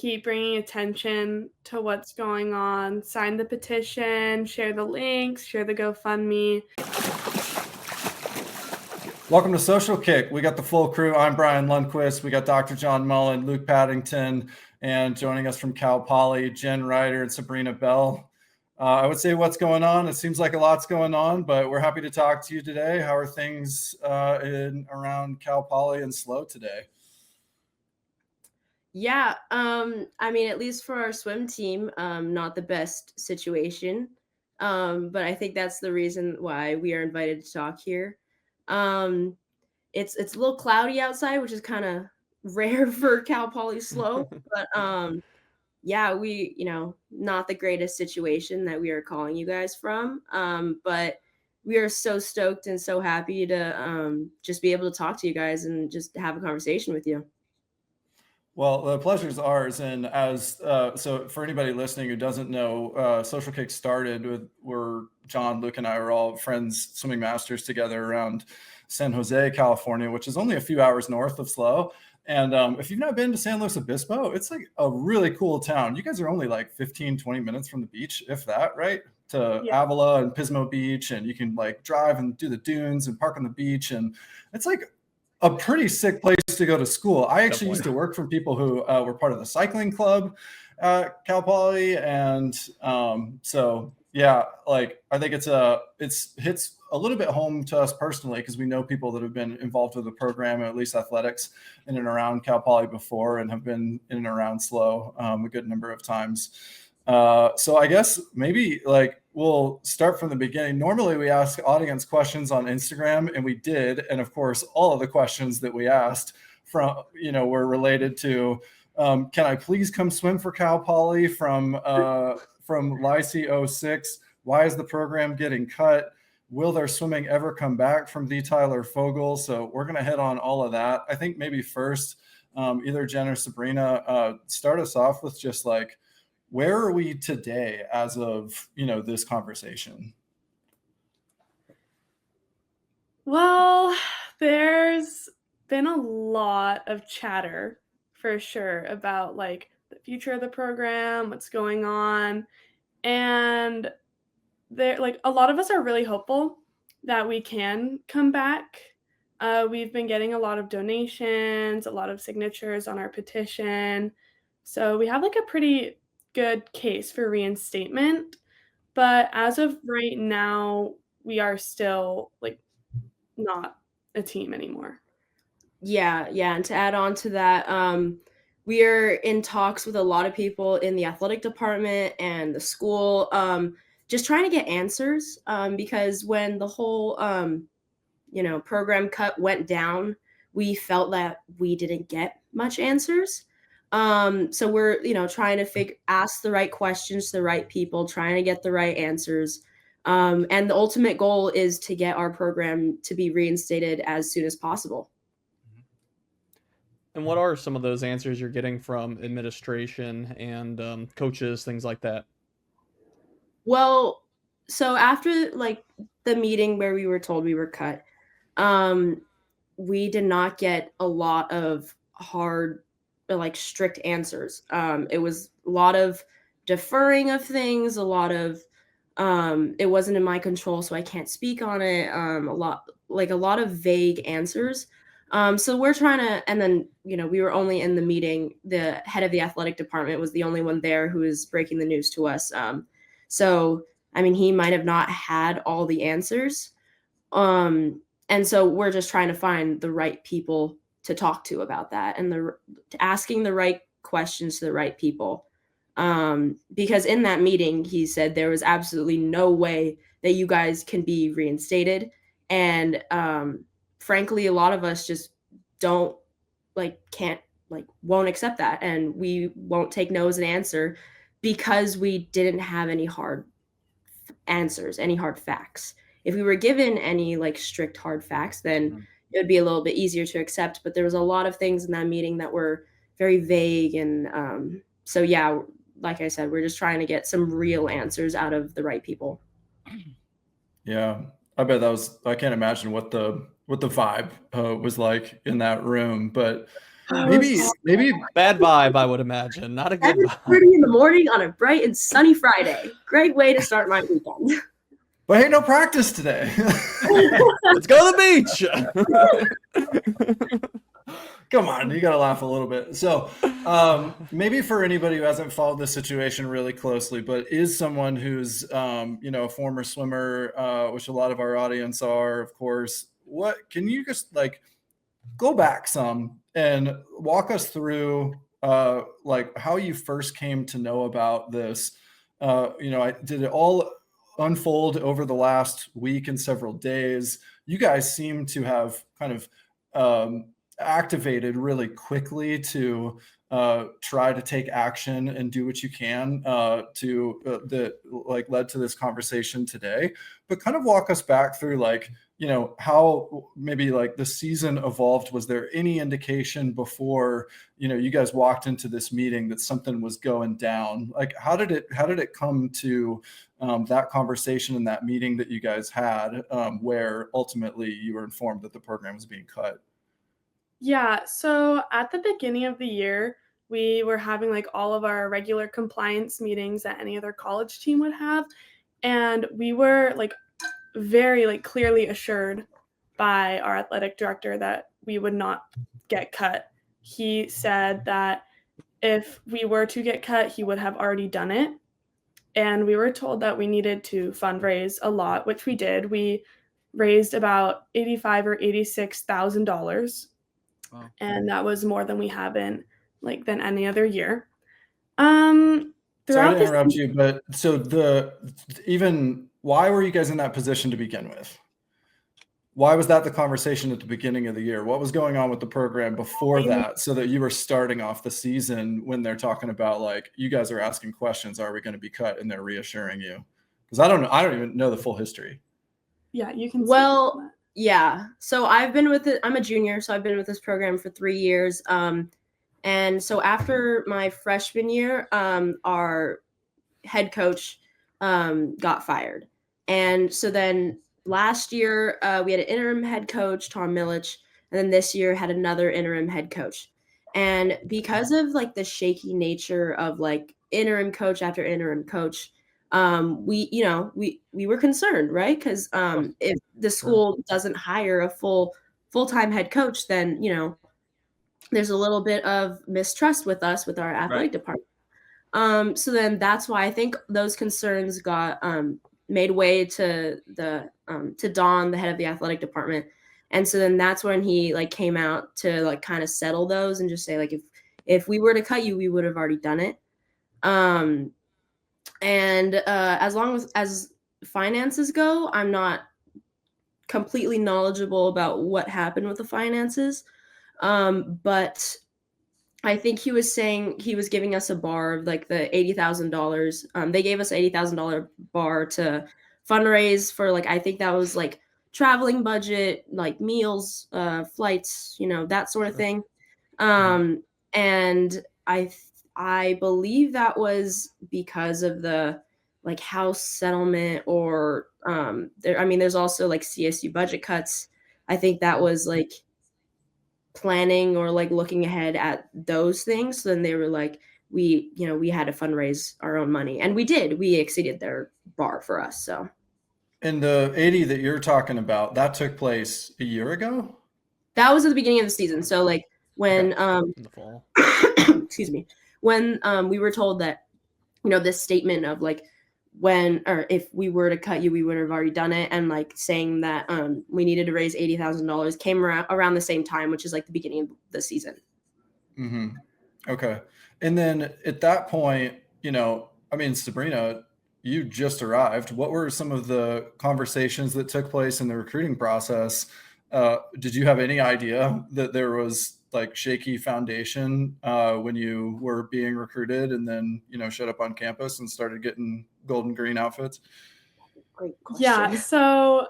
keep bringing attention to what's going on. Sign the petition, share the links, share the GoFundMe. Welcome to Social Kick. We got the full crew. I'm Brian Lundquist. We got Dr. John Mullen, Luke Paddington, and joining us from Cal Poly, Jen Reiter and Sabrina Bell. I would say what's going on. It seems like a lot's going on, but we're happy to talk to you today. How are things around Cal Poly and SLO today? Yeah, I mean, at least for our swim team, not the best situation. But I think that's the reason why we are invited to talk here. It's a little cloudy outside, which is kind of rare for Cal Poly SLO, but yeah, we, not the greatest situation that we are calling you guys from. But we are so stoked and so happy to just be able to talk to you guys and just have a conversation with you. Well, the pleasure is ours. And so for anybody listening who doesn't know, Social Kick started with where John, Luke, and I were all friends, swimming masters together around San Jose, California, which is only a few hours north of SLO. And if you've not been to San Luis Obispo, it's like a really cool town. You guys are only like 15, 20 minutes from the beach, if that, right? To Avila and Pismo Beach. And you can like drive and do the dunes and park on the beach. And it's like a pretty sick place to go to school. I actually used to work for people who were part of the cycling club at Cal Poly. And so, yeah, like I think it hits a little bit home to us personally because we know people that have been involved with the program, or at least athletics in and around Cal Poly before and have been in and around SLO a good number of times. So I guess maybe like we'll start from the beginning. Normally we ask audience questions on Instagram, and we did. And of course, all of the questions that we asked were related to, can I please come swim for Cal Poly from Lycee 06? Why is the program getting cut? Will their swimming ever come back from the Tyler Fogel? So we're going to hit on all of that. I think maybe first, either Jen or Sabrina, start us off with just like, where are we today as of, this conversation? Well, there's been a lot of chatter for sure about like the future of the program, what's going on. And there, like a lot of us are really hopeful that we can come back. We've been getting a lot of donations, a lot of signatures on our petition. So we have like a pretty good case for reinstatement. But as of right now, we are still like not a team anymore. Yeah. And to add on to that, we are in talks with a lot of people in the athletic department and the school, just trying to get answers, because when the whole, program cut went down, we felt that we didn't get much answers. So we're, trying to ask the right questions to the right people, trying to get the right answers. And the ultimate goal is to get our program to be reinstated as soon as possible. And what are some of those answers you're getting from administration and coaches, things like that? Well, so after like the meeting where we were told we were cut, we did not get a lot of hard, like strict answers. It was a lot of deferring of things, a lot of it wasn't in my control, so I can't speak on it. A lot of vague answers. So we're trying to, and then, we were only in the meeting. The head of the athletic department was the only one there who was breaking the news to us. So, I mean, he might have not had all the answers. And so we're just trying to find the right people to talk to about that and asking the right questions to the right people. Because in that meeting, he said there was absolutely no way that you guys can be reinstated. And, frankly, a lot of us just won't accept that. And we won't take no as an answer because we didn't have any hard answers, any hard facts. If we were given any like strict hard facts, then it would be a little bit easier to accept. But there was a lot of things in that meeting that were very vague. And so, yeah, like I said, we're just trying to get some real answers out of the right people. Yeah, I bet I can't imagine what the vibe was like in that room. But Maybe Bad vibe, I would imagine. Not a good 7:30 vibe. in the morning on a bright and sunny Friday. Great way to start my weekend. but hey, no practice today. Let's go to the beach. Come on, you gotta laugh a little bit. So maybe for anybody who hasn't followed this situation really closely, but is someone who's a former swimmer, which a lot of our audience are, of course, what can you just like go back some and walk us through like how you first came to know about this? Did it all unfold over the last week and several days? You guys seem to have kind of activated really quickly to try to take action and do what you can that like led to this conversation today. But kind of walk us back through like, how maybe like the season evolved. Was there any indication before, you guys walked into this meeting that something was going down? Like, how did it come to that conversation and that meeting that you guys had where ultimately you were informed that the program was being cut? Yeah, so at the beginning of the year, we were having like all of our regular compliance meetings that any other college team would have. And we were like very like clearly assured by our athletic director that we would not get cut. He said that if we were to get cut, he would have already done it. And we were told that we needed to fundraise a lot, which we did. We raised about $85,000 or $86,000. Wow. And that was more than we have in than any other year. Sorry Throughout to interrupt you, but so why were you guys in that position to begin with? Why was that the conversation at the beginning of the year? What was going on with the program before that, so that you were starting off the season when they're talking about like, you guys are asking questions, are we going to be cut? And they're reassuring you. Because I don't even know the full history. Yeah, you can. Well, yeah. So I've been with it. I'm a junior, so I've been with this program for 3 years. And so after my freshman year, our head coach got fired. And so then last year, we had an interim head coach, Tom Milich, and then this year had another interim head coach. And because of like the shaky nature of like interim coach after interim coach, we were concerned, right? Because if the school doesn't hire a full-time head coach, then there's a little bit of mistrust with us, with our athletic department. So then that's why I think those concerns got made way to Don, the head of the athletic department. And so then that's when he like came out to like kind of settle those and just say like, if we were to cut you, we would have already done it. And as long as finances go, I'm not completely knowledgeable about what happened with the finances. But I think he was saying he was giving us a bar of like the $80,000. They gave us $80,000 bar to fundraise for like, I think that was like traveling budget, like meals, flights, that sort of thing. And I believe that was because of the like house settlement or there's also like CSU budget cuts. I think that was like planning or like looking ahead at those things. So then they were like, we had to fundraise our own money, and we did. We exceeded their bar for us. So. And the 80 that you're talking about, that took place a year ago? That was at the beginning of the season. So like when in the fall. excuse me, when we were told that this statement of like when or if we were to cut you, we would have already done it, and like saying that we needed to raise $80,000 came around the same time, which is like the beginning of the season. Mm-hmm. Okay. And then at that point, Sabrina, you just arrived. What were some of the conversations that took place in the recruiting process? Did you have any idea that there was like shaky foundation when you were being recruited and then, showed up on campus and started getting gold and green outfits? Great question. Yeah, so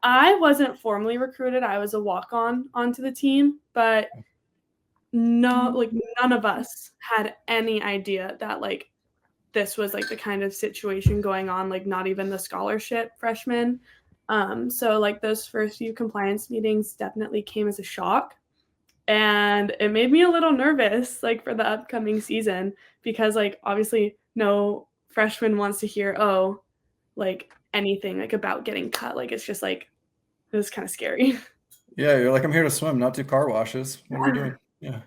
I wasn't formally recruited. I was a walk-on onto the team, but none of us had any idea that like this was like the kind of situation going on, like not even the scholarship freshmen. So like those first few compliance meetings definitely came as a shock. and it made me a little nervous, like, for the upcoming season because, like, obviously no freshman wants to hear, oh, like, anything, like, about getting cut. Like, it's just, like, it was kind of scary. Yeah, you're like, I'm here to swim, not do car washes. What are we doing? Yeah.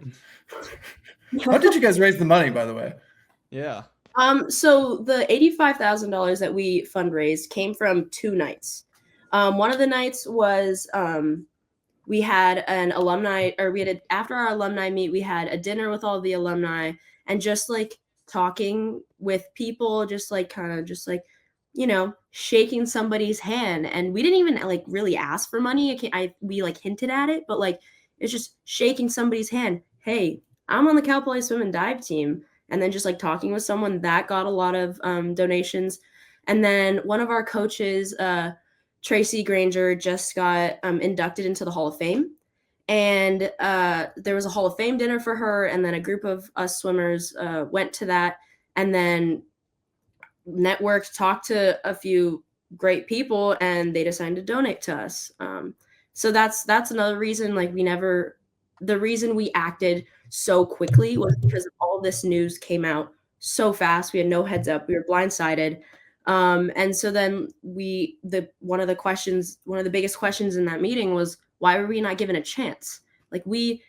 How did you guys raise the money, by the way? Yeah. So the $85,000 that we fundraised came from 2 nights. One of the nights was we had an alumni, or after our alumni meet, we had a dinner with all the alumni and just like talking with people, just like kind of just like, shaking somebody's hand. And we didn't even like really ask for money. We like hinted at it, but like it's just shaking somebody's hand. Hey, I'm on the Cal Poly swim and dive team. And then just like talking with someone that got a lot of donations. And then one of our coaches, Tracy Granger, just got inducted into the Hall of Fame. And there was a Hall of Fame dinner for her. And then a group of us swimmers went to that and then networked, talked to a few great people, and they decided to donate to us. So that's another reason, like the reason we acted so quickly was because all this news came out so fast. We had no heads up. We were blindsided. And so then one of the biggest questions in that meeting was, why were we not given a chance? Like, we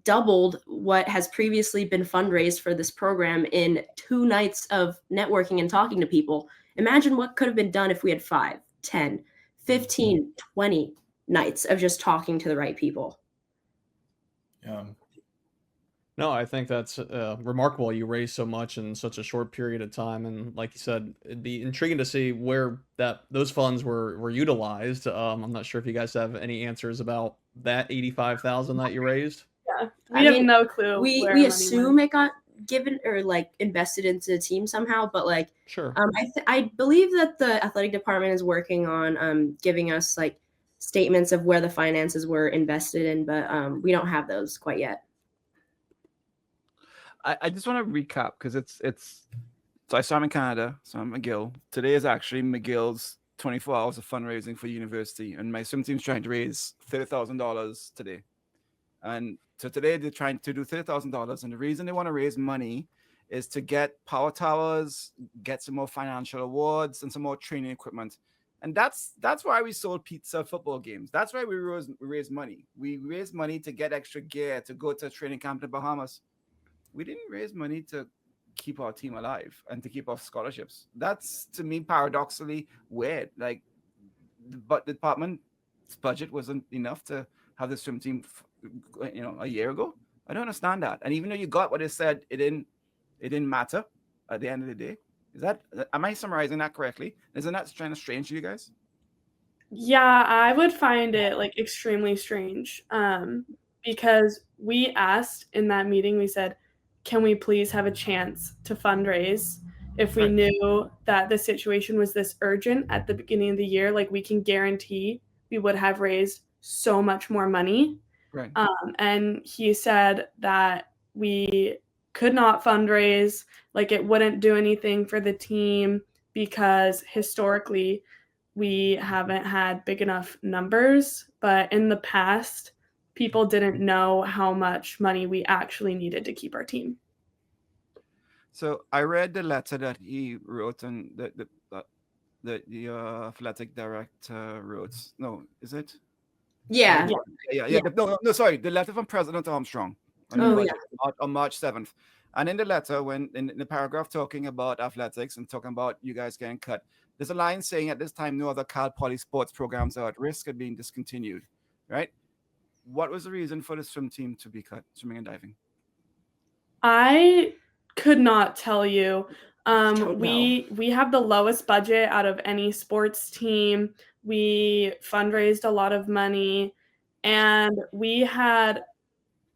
doubled what has previously been fundraised for this program in 2 nights of networking and talking to people. Imagine what could have been done if we had 5, 10, 15, 20 nights of just talking to the right people. Yeah. No, I think that's remarkable. You raised so much in such a short period of time, and like you said, it'd be intriguing to see where those funds were utilized. I'm not sure if you guys have any answers about that 85,000 that you raised. Yeah, we have no clue. We assume it got given or like invested into the team somehow, but like Sure. I believe that the athletic department is working on giving us like statements of where the finances were invested in, but we don't have those quite yet. I just want to recap because it's so I started in Canada, so I'm McGill. Today is actually McGill's 24 hours of fundraising for university, and my swim team's trying to raise $30,000 today. And so today they're trying to do $30,000, and the reason they want to raise money is to get power towers, get some more financial awards, and some more training equipment. And that's why we sold pizza football games. That's why we raised money. We raised money to get extra gear to go to a training camp in the Bahamas. We didn't raise money to keep our team alive and to keep our scholarships. That's, to me, paradoxically weird. Like, but the department's budget wasn't enough to have the swim team, a year ago. I don't understand that. And even though you got what it said, it didn't matter at the end of the day. Am I summarizing that correctly? Isn't that kind of strange to you guys? Yeah, I would find it like extremely strange. Because we asked in that meeting, we said, can we please have a chance to fundraise if we knew that the situation was this urgent at the beginning of the year? Like, we can guarantee we would have raised so much more money. Right. And he said that we could not fundraise, like it wouldn't do anything for the team because historically we haven't had big enough numbers. But in the past, people didn't know how much money we actually needed to keep our team. So I read the letter that he wrote, and the athletic director wrote. No, is it? Yeah. Yeah. No, sorry. The letter from President Armstrong on March 7th. And in the letter, when in the paragraph talking about athletics and talking about you guys getting cut, there's a line saying at this time no other Cal Poly sports programs are at risk of being discontinued, right? What was the reason for the swim team to be cut, swimming and diving? I could not tell you. Don't We have the lowest budget out of any sports team. We fundraised a lot of money, and we had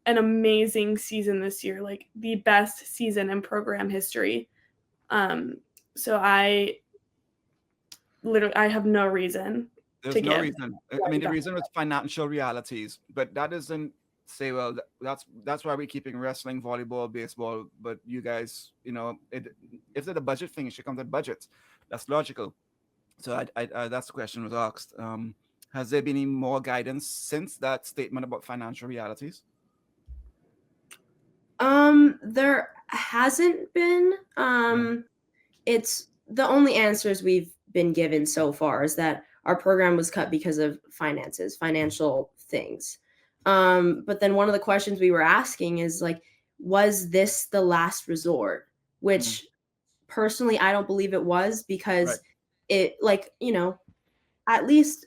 an amazing season this year, like the best season in program history. So I have no reason. There's no reason. I mean, the reason was financial realities, but that doesn't say, well, that's why we're keeping wrestling, volleyball, baseball. But you guys, if it's a budget thing, it should come to budgets. That's logical. So I that's the question was asked. Has there been any more guidance since that statement about financial realities? There hasn't been. It's the only answers we've been given so far is that our program was cut because of finances, financial things. But then one of the questions we were asking is like, was this the last resort? Which personally, I don't believe it was, because it, like, at least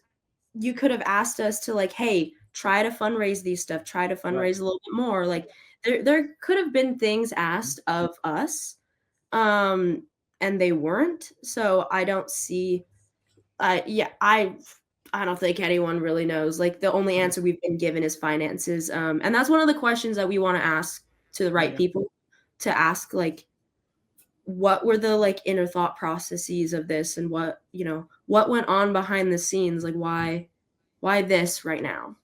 you could have asked us to, like, hey, try to fundraise these stuff, try to fundraise a little bit more. Like, there could have been things asked of us, and they weren't. So I don't see. I don't think anyone really knows. Like, the only answer we've been given is finances, and that's one of the questions that we want to ask to the right people to ask, like, what were the, like, inner thought processes of this, and what went on behind the scenes, like, why this right now.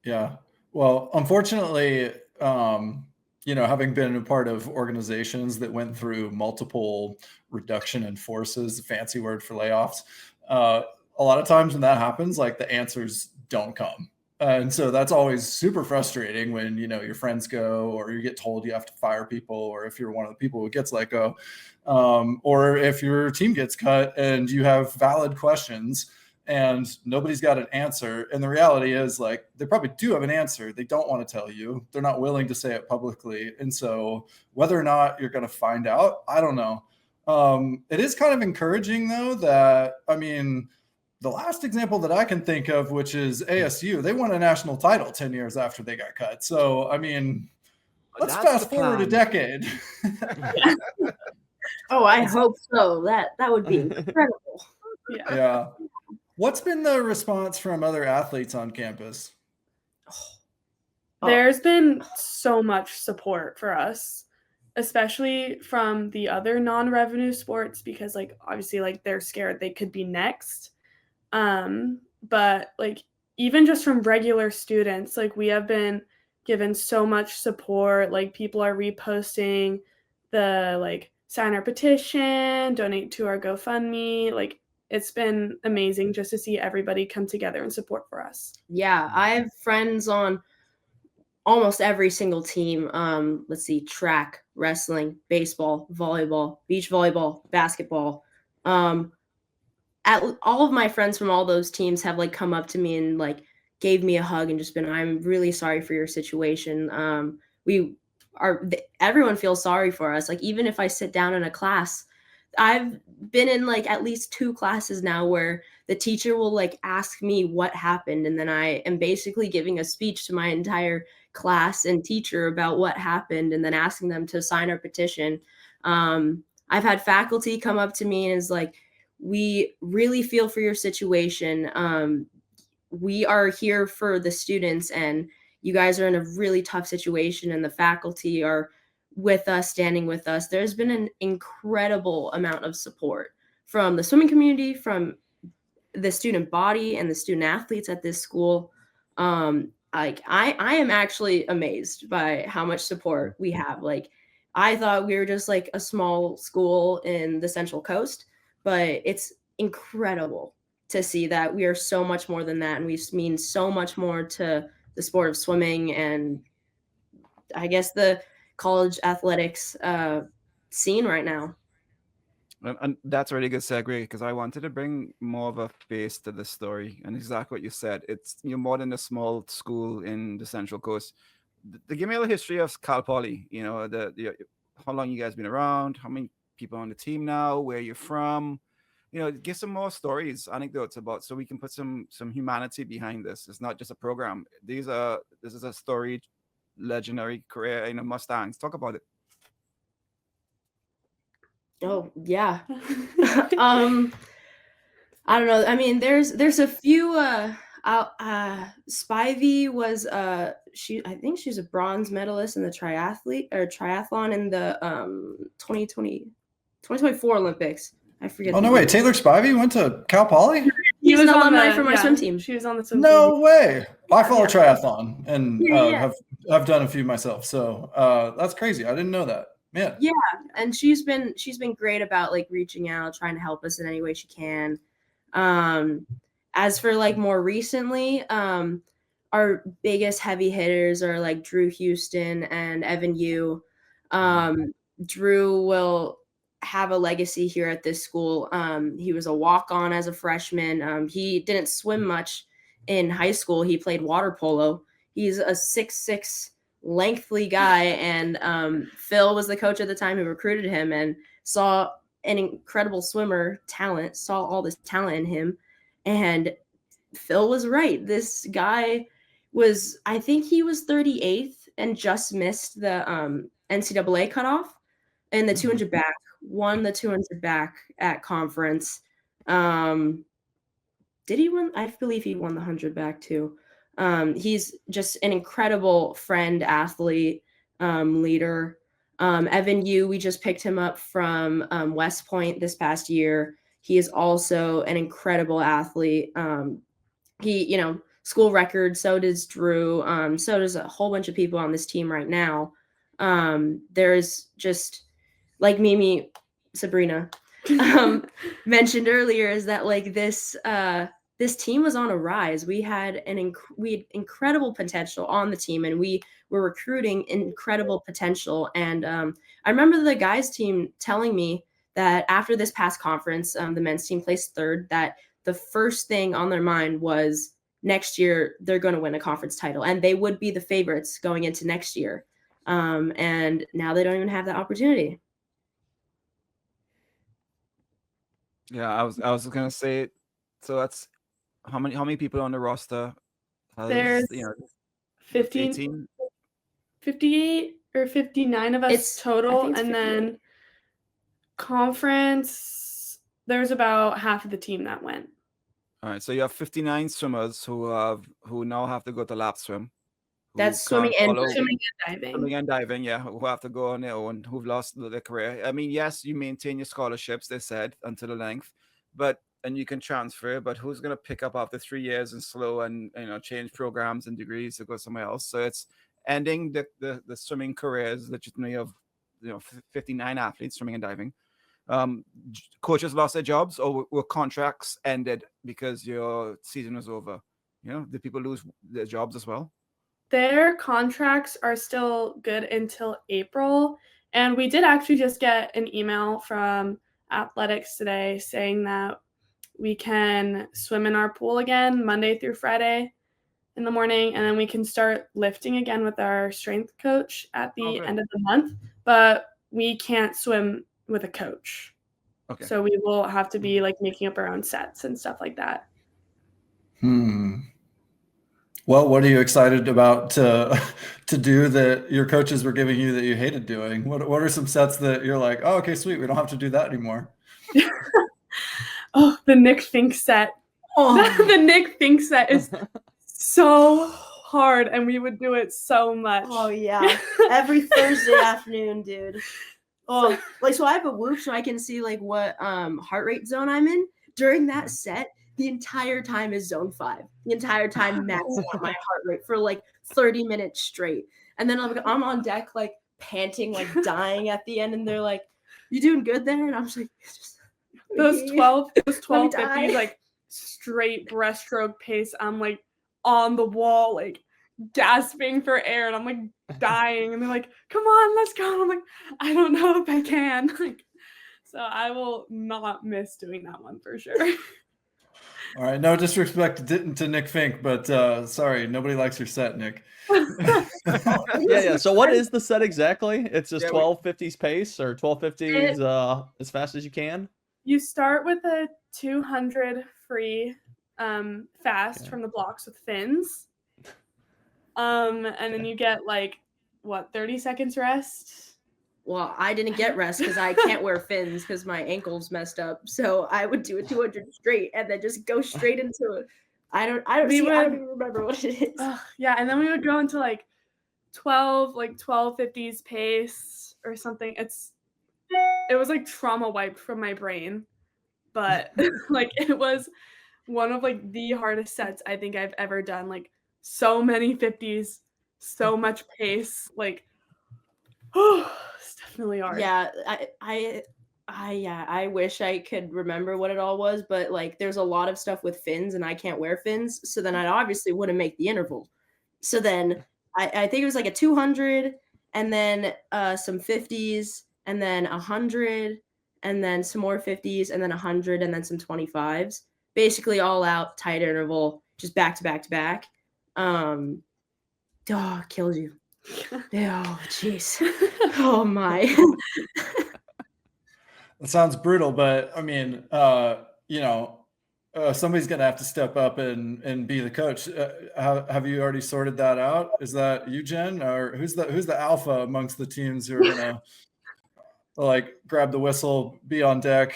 Yeah. Well, unfortunately, having been a part of organizations that went through multiple reduction in forces, the fancy word for layoffs, a lot of times when that happens, like, the answers don't come. And so that's always super frustrating when, your friends go, or you get told you have to fire people, or if you're one of the people who gets let go, or if your team gets cut and you have valid questions and nobody's got an answer. And the reality is, like, they probably do have an answer. They don't want to tell you. They're not willing to say it publicly. And so whether or not you're going to find out, I don't know. It is kind of encouraging, though, that, the last example that I can think of, which is ASU, they won a national title 10 years after they got cut. So, let's fast forward a decade. Oh, I hope so. That would be incredible. Yeah. What's been the response from other athletes on campus? There's been so much support for us, especially from the other non-revenue sports, because, like, obviously, like, they're scared they could be next. But, like, even just from regular students, like, we have been given so much support. Like, people are reposting the, like, sign our petition, donate to our GoFundMe. Like, it's been amazing just to see everybody come together and support for us. Yeah, I have friends on almost every single team. Let's see, track, wrestling, baseball, volleyball, beach volleyball, basketball. All of my friends from all those teams have, like, come up to me and, like, gave me a hug and just been, I'm really sorry for your situation. Everyone feels sorry for us. Like, even if I sit down in a class, I've been in, like, at least 2 classes now where the teacher will, like, ask me what happened, and then I am basically giving a speech to my entire class and teacher about what happened, and then asking them to sign our petition. I've had faculty come up to me and is like, we really feel for your situation. We are here for the students, and you guys are in a really tough situation, and the faculty are with us, standing with us. There's been an incredible amount of support from the swimming community, from the student body and the student athletes at this school. Like, I am actually amazed by how much support we have. Like, I thought we were just, like, a small school in the Central Coast, but it's incredible to see that we are so much more than that, and we mean so much more to the sport of swimming and, I guess, the college athletics scene right now. And that's a really good segue, because I wanted to bring more of a face to the story, and exactly what you said. It's, you're more than a small school in the Central Coast. Give me a little history of Cal Poly. How long you guys been around? How many people on the team now? Where you're from? Give some more stories, anecdotes about, so we can put some humanity behind this. It's not just a program. This is a storied, legendary career in the Mustangs. Talk about it. Oh, yeah. I don't know. I mean, there's a few. Spivey was I think she's a bronze medalist in the triathlon in the 2024 Olympics. I forget. Oh, no way. Taylor Spivey went to Cal Poly? He was an alumni from our swim team. She was on the swim No team. way. I follow triathlon and Yeah. have done a few myself. So that's crazy. I didn't know that. Man. Yeah, and she's been great about, like, reaching out, trying to help us in any way she can. As for, like, more recently, our biggest heavy hitters are like Drew Houston and Evan Yu. Drew will have a legacy here at this school. He was a walk-on as a freshman. He didn't swim much in high school. He played water polo. He's a 6'6" lengthy guy, and Phil was the coach at the time who recruited him and saw an incredible swimmer talent, saw all this talent in him, and Phil was right. This guy was, I think he was 38th and just missed the NCAA cutoff, and the 200 back, won the 200 back at conference. Did he win? I believe he won the 100 back too. He's just an incredible friend, athlete, leader. Evan Yu, we just picked him up from West Point this past year. He is also an incredible athlete. He, school record, so does Drew. So does a whole bunch of people on this team right now. There's just, like Mimi, Sabrina mentioned earlier, is that like this team was on a rise. We had incredible potential on the team, and we were recruiting incredible potential. And I remember the guys team telling me that after this past conference, the men's team placed third, that the first thing on their mind was next year they're going to win a conference title, and they would be the favorites going into next year. And now they don't even have that opportunity. Yeah, I was gonna say, so that's how many people on the roster? There's 15, 18? 58 or 59 of us I total, think it's and 58. then conference, there's about half of the team that went. All right, so you have 59 swimmers who now have to go to lap swim. That's swimming and diving. Swimming and diving, yeah, who have to go on their own, who've lost their career. I mean, yes, you maintain your scholarships, they said, until the length, and you can transfer, but who's going to pick up after 3 years and slow and change programs and degrees to go somewhere else? So it's ending the swimming careers legitimately of 59 athletes, swimming and diving. Coaches lost their jobs, or were contracts ended because your season was over? Did people lose their jobs as well? Their contracts are still good until April. And we did actually just get an email from athletics today saying that we can swim in our pool again Monday through Friday in the morning, and then we can start lifting again with our strength coach at the end of the month. But we can't swim with a coach. Okay. So we will have to be like making up our own sets and stuff like that. Well, what are you excited about to do that your coaches were giving you that you hated doing? What are some sets that you're like, oh, okay, sweet, we don't have to do that anymore? Oh, the Nick Fink set. Oh. The Nick Fink set is so hard, and we would do it so much. Oh yeah, every Thursday afternoon, dude. Oh, like, so I have a Whoop so I can see like what heart rate zone I'm in during that set. The entire time is zone 5. The entire time maxing out my heart rate for like 30 minutes straight. And then I'm on deck like panting, like dying at the end, and they're like, "You doing good there?" And I'm just like, those 1250s, die. like straight breaststroke pace. I'm like on the wall, like gasping for air, and I'm like dying, and they're like, "Come on, let's go." And I'm like, "I don't know if I can." Like, so I will not miss doing that one for sure. All right, no disrespect to Nick Fink, but sorry, nobody likes your set, Nick. Yeah. So what is the set exactly? It's just 1250s pace, or 1250s as fast as you can? You start with a 200 free fast from the blocks with fins. And then you get like 30 seconds rest. Well, I didn't get rest because I can't wear fins because my ankle's messed up. So I would do a 200 straight and then just go straight into it. I don't even remember what it is. Yeah, and then we would go into like 1250s pace or something. It was like trauma wiped from my brain, but like it was one of like the hardest sets I think I've ever done. Like so many 50s, so much pace. Like, it's definitely hard. Yeah, I wish I could remember what it all was, but like there's a lot of stuff with fins and I can't wear fins, so then I obviously wouldn't make the interval. So then I think it was like a 200 and then some 50s and then 100 and then some more 50s and then 100 and then some 25s. Basically all out tight interval, just back to back to back. Kills you. Oh, jeez. Oh my. It sounds brutal, but I mean, somebody's going to have to step up and be the coach. Have you already sorted that out? Is that you, Jen, or who's the alpha amongst the teams who are going to like grab the whistle, be on deck,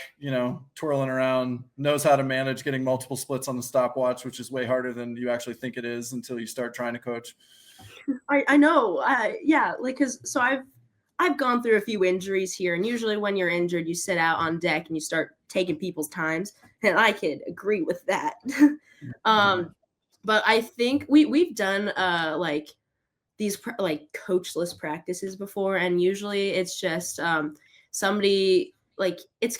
twirling around, knows how to manage getting multiple splits on the stopwatch, which is way harder than you actually think it is until you start trying to coach. I know. Yeah, like, so I've gone through a few injuries here, and usually when you're injured, you sit out on deck and you start taking people's times, and I could agree with that. But I think we've done like these like coachless practices before, and usually it's just somebody like it's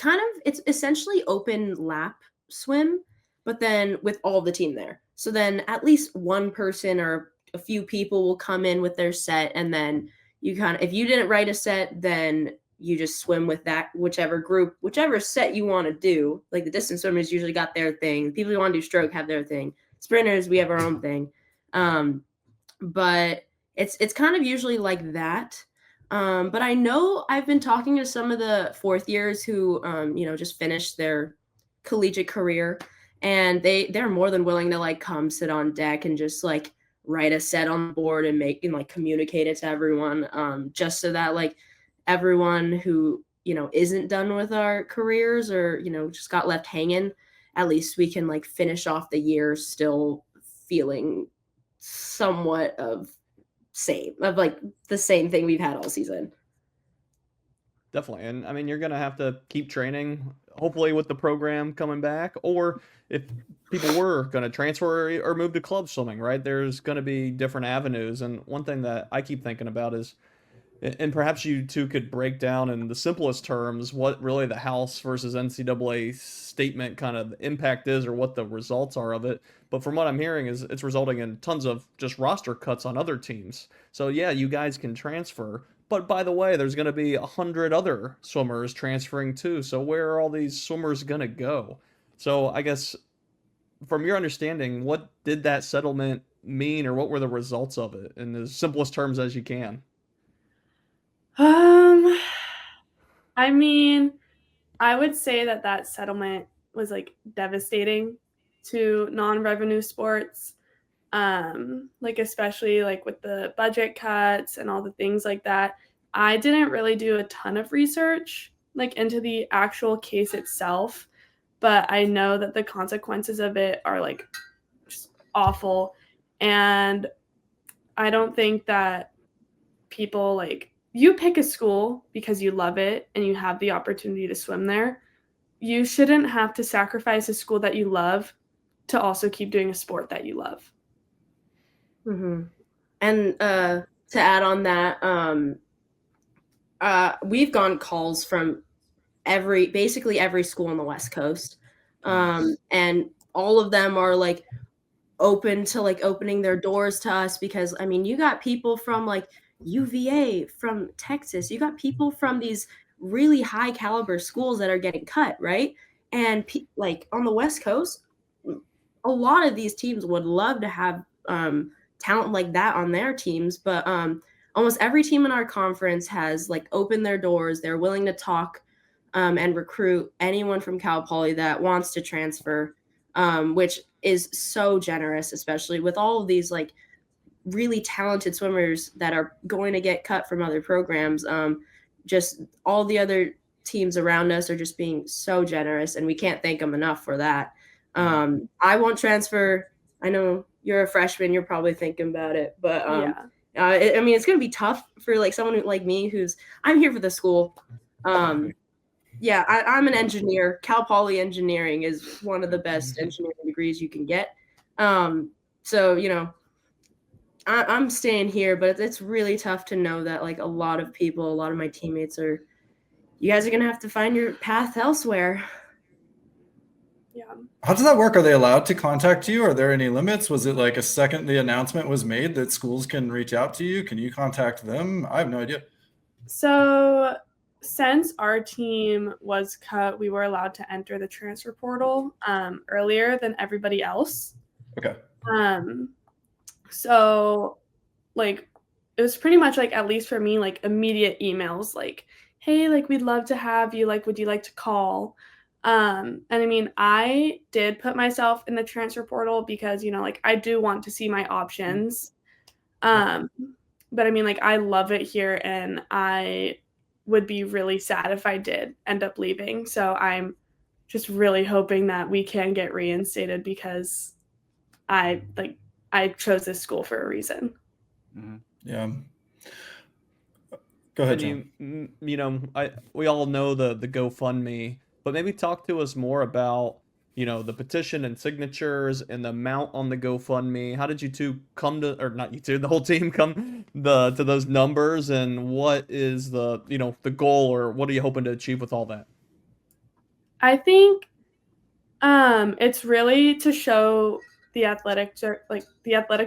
essentially open lap swim, but then with all the team there. So then at least one person or a few people will come in with their set, and then you if you didn't write a set, then you just swim with that whichever set you want to do. Like the distance swimmers usually got their thing. People who want to do stroke have their thing. Sprinters, we have our own thing. But it's kind of usually like that. But I know I've been talking to some of the fourth years who just finished their collegiate career, and they're more than willing to like come sit on deck and just like write a set on the board and like communicate it to everyone, just so that like everyone who isn't done with our careers or just got left hanging, at least we can like finish off the year still feeling somewhat of like the same thing we've had all season. Definitely. And I mean, you're going to have to keep training, hopefully with the program coming back, or if people were going to transfer or move to club swimming, right? There's going to be different avenues. And one thing that I keep thinking about is, and perhaps you two could break down in the simplest terms what really the House versus NCAA statement kind of impact is or what the results are of it. But from what I'm hearing is it's resulting in tons of just roster cuts on other teams. So yeah, you guys can transfer. But by the way, there's going to be 100 other swimmers transferring too. So where are all these swimmers going to go? So I guess from your understanding, what did that settlement mean or what were the results of it in the simplest terms as you can? I mean, I would say that settlement was like devastating to non-revenue sports. Like especially like with the budget cuts and all the things like that. I didn't really do a ton of research like into the actual case itself, but I know that the consequences of it are like just awful. And I don't think that people like you pick a school because you love it and you have the opportunity to swim there. You shouldn't have to sacrifice a school that you love to also keep doing a sport that you love. Mm-hmm. And to add on that, we've gotten calls from basically every school on the West Coast, and all of them are like open to like opening their doors to us because I mean, you got people from like UVA, from Texas, you got people from these really high caliber schools that are getting cut, right? And like on the West Coast, a lot of these teams would love to have talent like that on their teams, but almost every team in our conference has like opened their doors. They're willing to talk and recruit anyone from Cal Poly that wants to transfer, which is so generous, especially with all of these like really talented swimmers that are going to get cut from other programs. Just all the other teams around us are just being so generous, and we can't thank them enough for that. I won't transfer. I know you're a freshman. You're probably thinking about it, but Yeah. I mean, it's going to be tough for like someone like me I'm here for the school. Yeah, I'm an engineer. Cal Poly engineering is one of the best engineering degrees you can get. So, I'm staying here, but it's really tough to know that like a lot of my teammates you guys are going to have to find your path elsewhere. Yeah. How does that work? Are they allowed to contact you? Are there any limits? Was it like a second the announcement was made that schools can reach out to you? Can you contact them? I have no idea. So since our team was cut, we were allowed to enter the transfer portal earlier than everybody else. Okay. So like it was pretty much like, at least for me, like immediate emails like, hey, like we'd love to have you, like would you like to call? And I mean, I did put myself in the transfer portal because, you know, like I do want to see my options. But I mean, like I love it here and I would be really sad if I did end up leaving. So I'm just really hoping that we can get reinstated because I chose this school for a reason. Yeah. Go ahead, And John. we all know the GoFundMe, but maybe talk to us more about, the petition and signatures and the amount on the GoFundMe. How did you two come to, or not you two, the whole team come to those numbers, and what is the goal, or what are you hoping to achieve with all that? I think it's really to show the athletic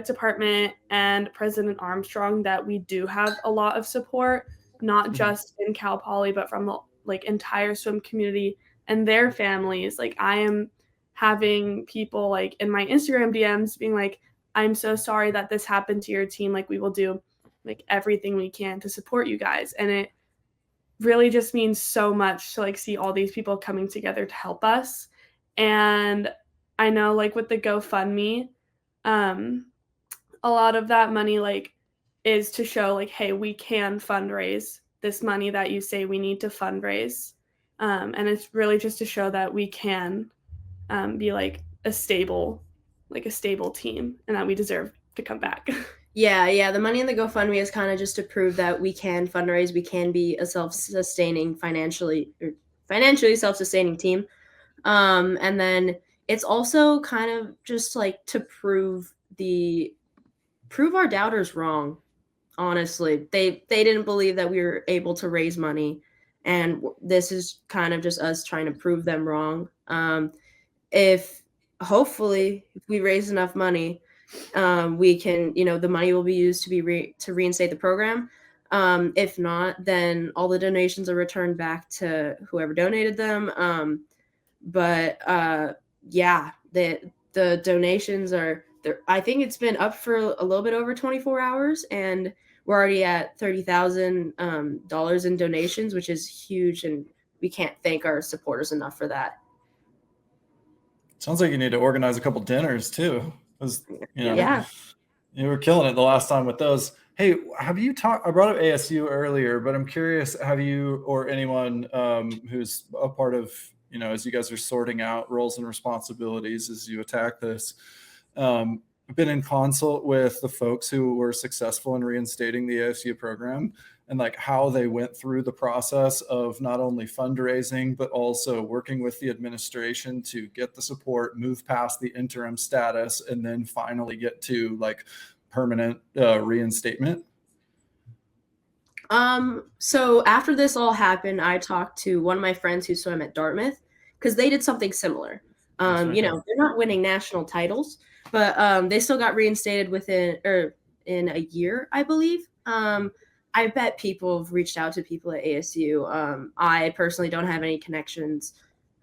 department and President Armstrong that we do have a lot of support, not just in Cal Poly, but from the like entire swim community and their families. Like I am having people like in my Instagram DMs being like, I'm so sorry that this happened to your team. Like we will do like everything we can to support you guys. And it really just means so much to like see all these people coming together to help us. And I know like with the GoFundMe, a lot of that money like is to show like, hey, we can fundraise this money that you say we need to fundraise. And it's really just to show that we can be like a stable team and that we deserve to come back. Yeah. The money in the GoFundMe is kind of just to prove that we can fundraise, we can be a self-sustaining financially self-sustaining team. And then it's also kind of just like to prove our doubters wrong. Honestly, they didn't believe that we were able to raise money, and this is kind of just us trying to prove them wrong. If hopefully if we raise enough money, we can, the money will be used to reinstate the program. If not, then all the donations are returned back to whoever donated them. But yeah, the donations are there. I think it's been up for a little bit over 24 hours, and we're already at $30,000 in donations, which is huge, and we can't thank our supporters enough for that. Sounds like you need to organize a couple dinners too. Yeah. You were killing it the last time with those. Hey, have you talked? I brought up ASU earlier, but I'm curious, have you or anyone who's a part of, as you guys are sorting out roles and responsibilities as you attack this, been in consult with the folks who were successful in reinstating the ASU program and like how they went through the process of not only fundraising, but also working with the administration to get the support, move past the interim status, and then finally get to like permanent reinstatement? So after this all happened, I talked to one of my friends who swam at Dartmouth because they did something similar. They're not winning national titles, but they still got reinstated in a year, I believe. I bet people have reached out to people at ASU. I personally don't have any connections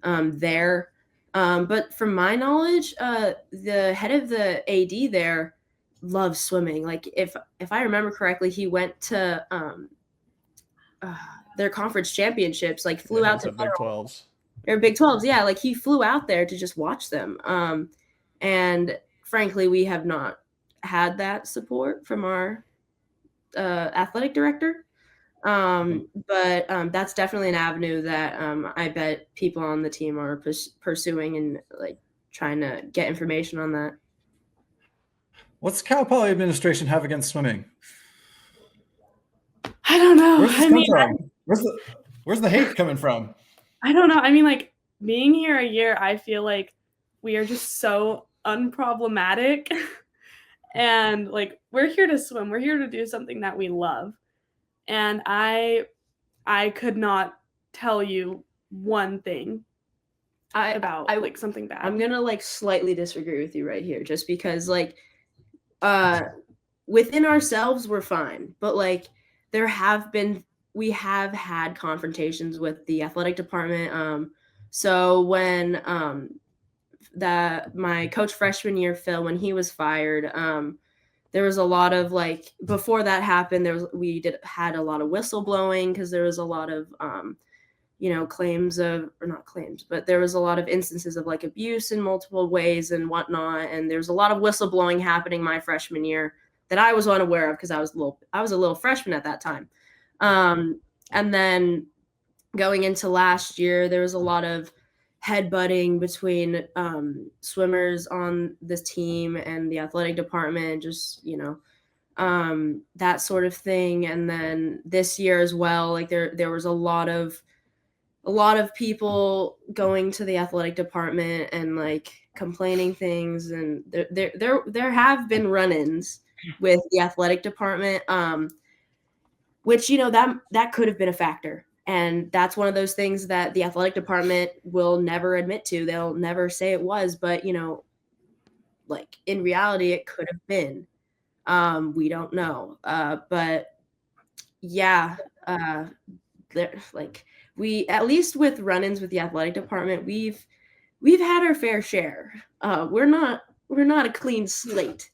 there. But from my knowledge, the head of the AD there loves swimming. Like if I remember correctly, he went to their conference championships, like flew out to Big 12s. Or Big 12s, yeah. Like he flew out there to just watch them. And frankly, we have not had that support from our athletic director. But that's definitely an avenue that I bet people on the team are pursuing and like trying to get information on that. What's Cal Poly administration have against swimming? I don't know. Where's this come from? Where's the hate coming from? I don't know. I mean, like being here a year, I feel like we are just so unproblematic. And like we're here to swim. We're here to do something that we love. And I could not tell you one thing about I like something bad. I'm gonna like slightly disagree with you right here, just because like within ourselves we're fine, but like we have had confrontations with the athletic department. So when my coach freshman year, Phil, when he was fired, there was a lot of like, before that happened, had a lot of whistleblowing, because there was a lot of claims of, or not claims, but there was a lot of instances of like abuse in multiple ways and whatnot, and there was a lot of whistleblowing happening my freshman year that I was unaware of, because I was a little freshman at that time. And then going into last year, there was a lot of headbutting between swimmers on this team and the athletic department, just that sort of thing. And then this year as well, like there was a lot of people going to the athletic department and like complaining things, and there have been run-ins with the athletic department, which that could have been a factor. And that's one of those things that the athletic department will never admit to. They'll never say it was, but like in reality, it could have been. We don't know. But yeah, like at least with run-ins with the athletic department, we've had our fair share. We're not a clean slate.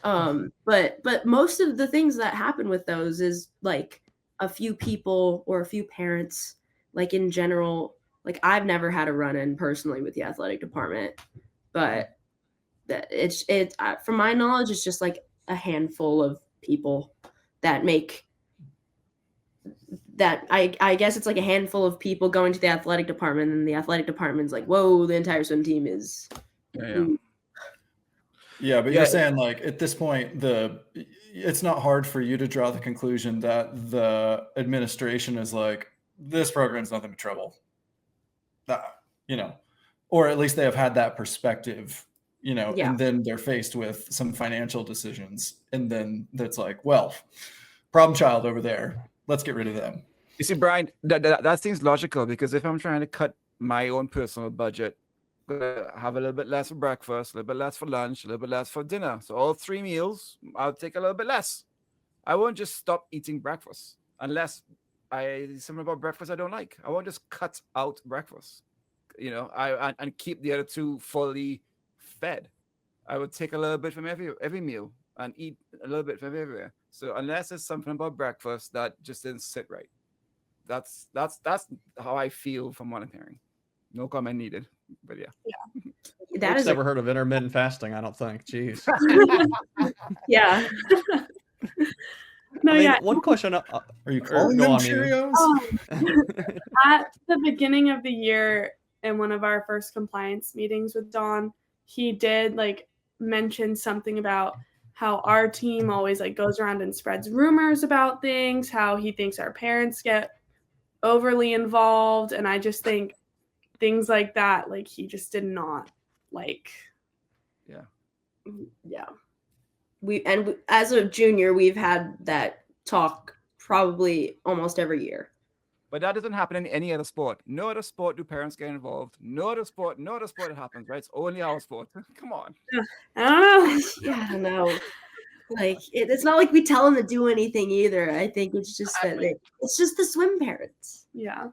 But most of the things that happen with those is like a few people or a few parents, like in general. Like I've never had a run-in personally with the athletic department, but it's from my knowledge, it's just like a handful of people that make that. I guess it's like a handful of people going to the athletic department, and the athletic department's like, whoa, the entire swim team is. Yeah, but you're saying like at this point, it's not hard for you to draw the conclusion that the administration is like, this program's nothing but trouble. Or at least they have had that perspective, and then they're faced with some financial decisions, and then that's like, well, problem child over there, let's get rid of them. You see, Brian, that seems logical, because if I'm trying to cut my own personal budget, have a little bit less for breakfast, a little bit less for lunch, a little bit less for dinner. So all 3 meals, I'll take a little bit less. I won't just stop eating breakfast unless something about breakfast I don't like. I won't just cut out breakfast, and keep the other 2 fully fed. I would take a little bit from every meal and eat a little bit from everywhere. So unless it's something about breakfast that just didn't sit right, that's how I feel from what I'm hearing. No comment needed, but yeah. That is never heard of intermittent fasting, I don't think. Jeez. Yeah. No, yeah. One question. Are you calling them Cheerios? At the beginning of the year, in one of our first compliance meetings with Dawn, he did like mention something about how our team always like goes around and spreads rumors about things, how he thinks our parents get overly involved. And I just think things like that, like he just did not like. Yeah. We as a junior, we've had that talk probably almost every year. But that doesn't happen in any other sport. No other sport do parents get involved. No other sport it happens, right? It's only our sport. Come on. I don't know. Yeah, I don't know. Like it's not like we tell them to do anything either. I think it's just that it's just the swim parents. Yeah.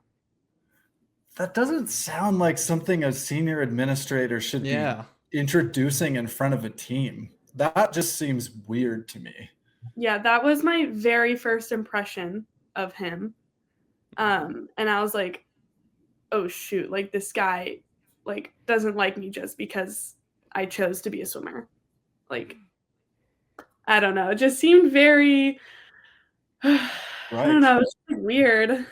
That doesn't sound like something a senior administrator should be introducing in front of a team. That just seems weird to me. Yeah, that was my very first impression of him. And I was like, oh shoot, like this guy like doesn't like me just because I chose to be a swimmer. Like, I don't know. It just seemed very I don't know, it's weird.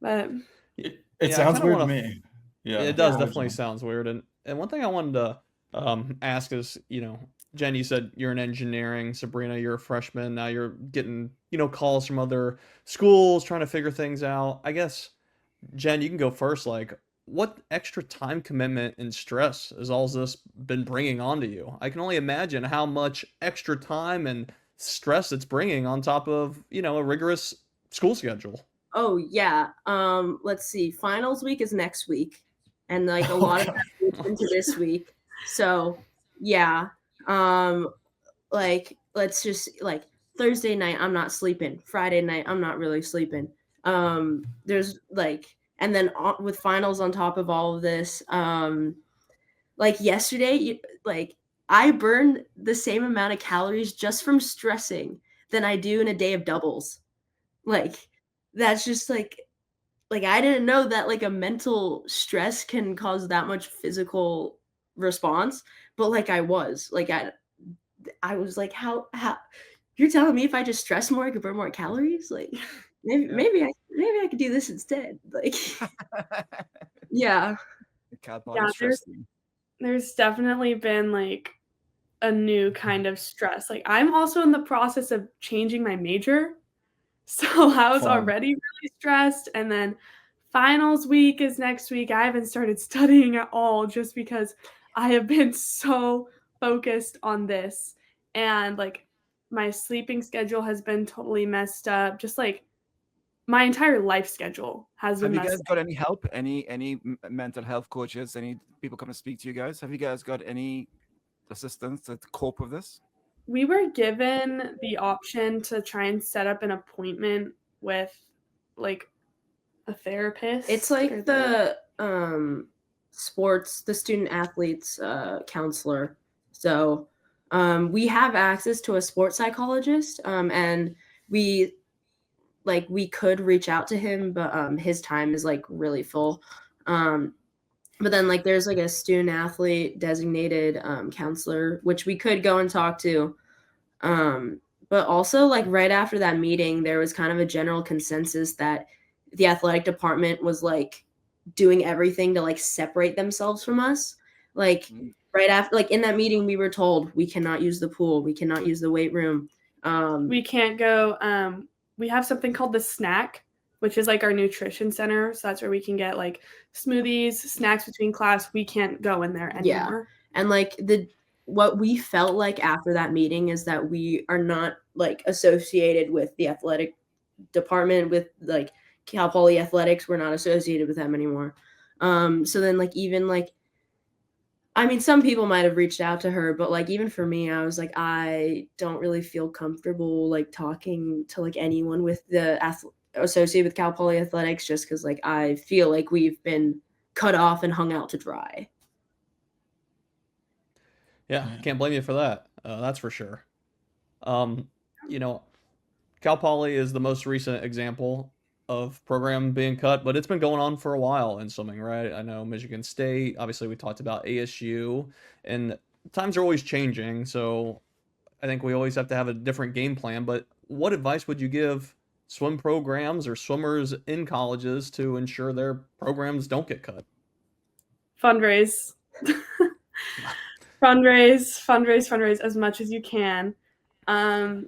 But it sounds weird to me. Yeah. It does definitely sounds weird. And one thing I wanted to ask is, Jen, you said you're in engineering. Sabrina, you're a freshman. Now you're getting, calls from other schools trying to figure things out. I guess, Jen, you can go first. Like, what extra time commitment and stress has all this been bringing onto you? I can only imagine how much extra time and stress it's bringing on top of, a rigorous school schedule. Oh, yeah. Let's see. Finals week is next week. and like a lot of that moved into this week. So yeah, like let's just like Thursday night I'm not sleeping, Friday night I'm not really sleeping. There's like, and then with finals on top of all of this, like yesterday, like I burned the same amount of calories just from stressing than I do in a day of doubles. Like that's just like I didn't know that like a mental stress can cause that much physical response, but like I was like, how you're telling me if I just stress more I could burn more calories? Like maybe I could do this instead. Like yeah. The cat body Yeah, stress thing. there's definitely been like a new kind of stress. Like I'm also in the process of changing my major. So I was Fun. already really stressed, and then finals week is next week. I haven't started studying at all just because I have been so focused on this, and like my sleeping schedule has been totally messed up. Just like my entire life schedule has been Have you messed guys up. got any help? Any mental health coaches? Any people come to speak to you guys? Have you guys got any assistance to cope with this? We were given the option to try and set up an appointment with like a therapist. It's or like the sports, the student athletes counselor. So we have access to a sports psychologist, and we we could reach out to him, but his time is like really full. But then like there's like a student athlete designated counselor, which we could go and talk to. But also like right after that meeting, there was kind of a general consensus that the athletic department was like doing everything to like separate themselves from us. Like right after, like in that meeting, we were told we cannot use the pool, we cannot use the weight room. We can't go. We have something called the snack, which is like our nutrition center. So that's where we can get like smoothies, snacks between class. We can't go in there anymore. Yeah. And like what we felt like after that meeting is that we are not like associated with the athletic department, with like Cal Poly athletics. We're not associated with them anymore. So then like even like, I mean, some people might have reached out to her, but like even for me, I was like, I don't really feel comfortable like talking to like anyone with the associated with Cal Poly athletics, just because like I feel like we've been cut off and hung out to dry. Yeah, can't blame you for that. That's for sure. You know, Cal Poly is the most recent example of program being cut, but it's been going on for a while in swimming, right? I know Michigan State, obviously we talked about ASU, and times are always changing, so I think we always have to have a different game plan, but what advice would you give swim programs or swimmers in colleges to ensure their programs don't get cut? Fundraise. fundraise as much as you can. And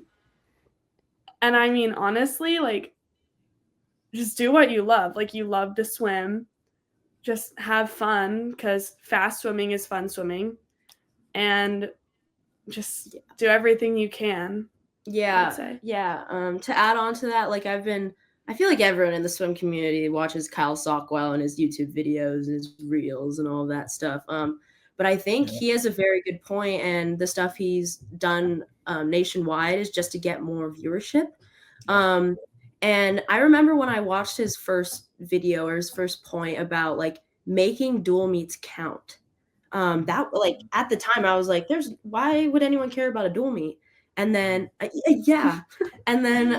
I mean, honestly, like, just do what you love. Like, you love to swim. Just have fun, because fast swimming is fun swimming. And just do everything you can. Yeah. Yeah. To add on to that, like I feel like everyone in the swim community watches Kyle Sockwell and his YouTube videos and his reels and all of that stuff. But I think he has a very good point, and the stuff he's done nationwide is just to get more viewership. And I remember when I watched his first video or his first point about like making dual meets count. That like at the time I was like, there's why would anyone care about a dual meet? And then yeah, and then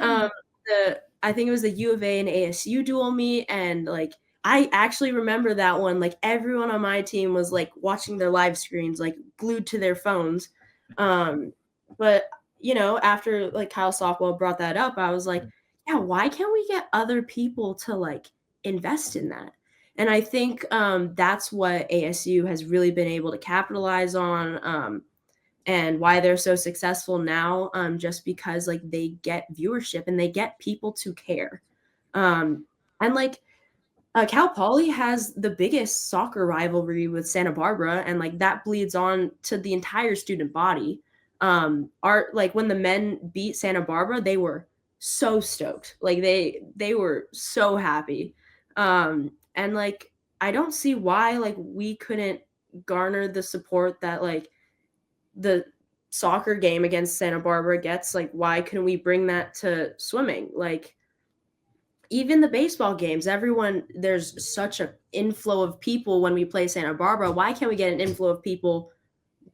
I think it was the U of A and ASU dual meet, and like I actually remember that one. Like everyone on my team was like watching their live screens, like glued to their phones. But you know, after like Kyle Sockwell brought that up, I was like, yeah, why can't we get other people to like invest in that? And I think that's what ASU has really been able to capitalize on, and why they're so successful now, just because like they get viewership and they get people to care. And like Cal Poly has the biggest soccer rivalry with Santa Barbara, and like that bleeds on to the entire student body. Like when the men beat Santa Barbara, they were so stoked. Like they were so happy. And like I don't see why like we couldn't garner the support that like the soccer game against Santa Barbara gets. Like, why couldn't we bring that to swimming? Like, even the baseball games, there's such an inflow of people when we play Santa Barbara. Why can't we get an inflow of people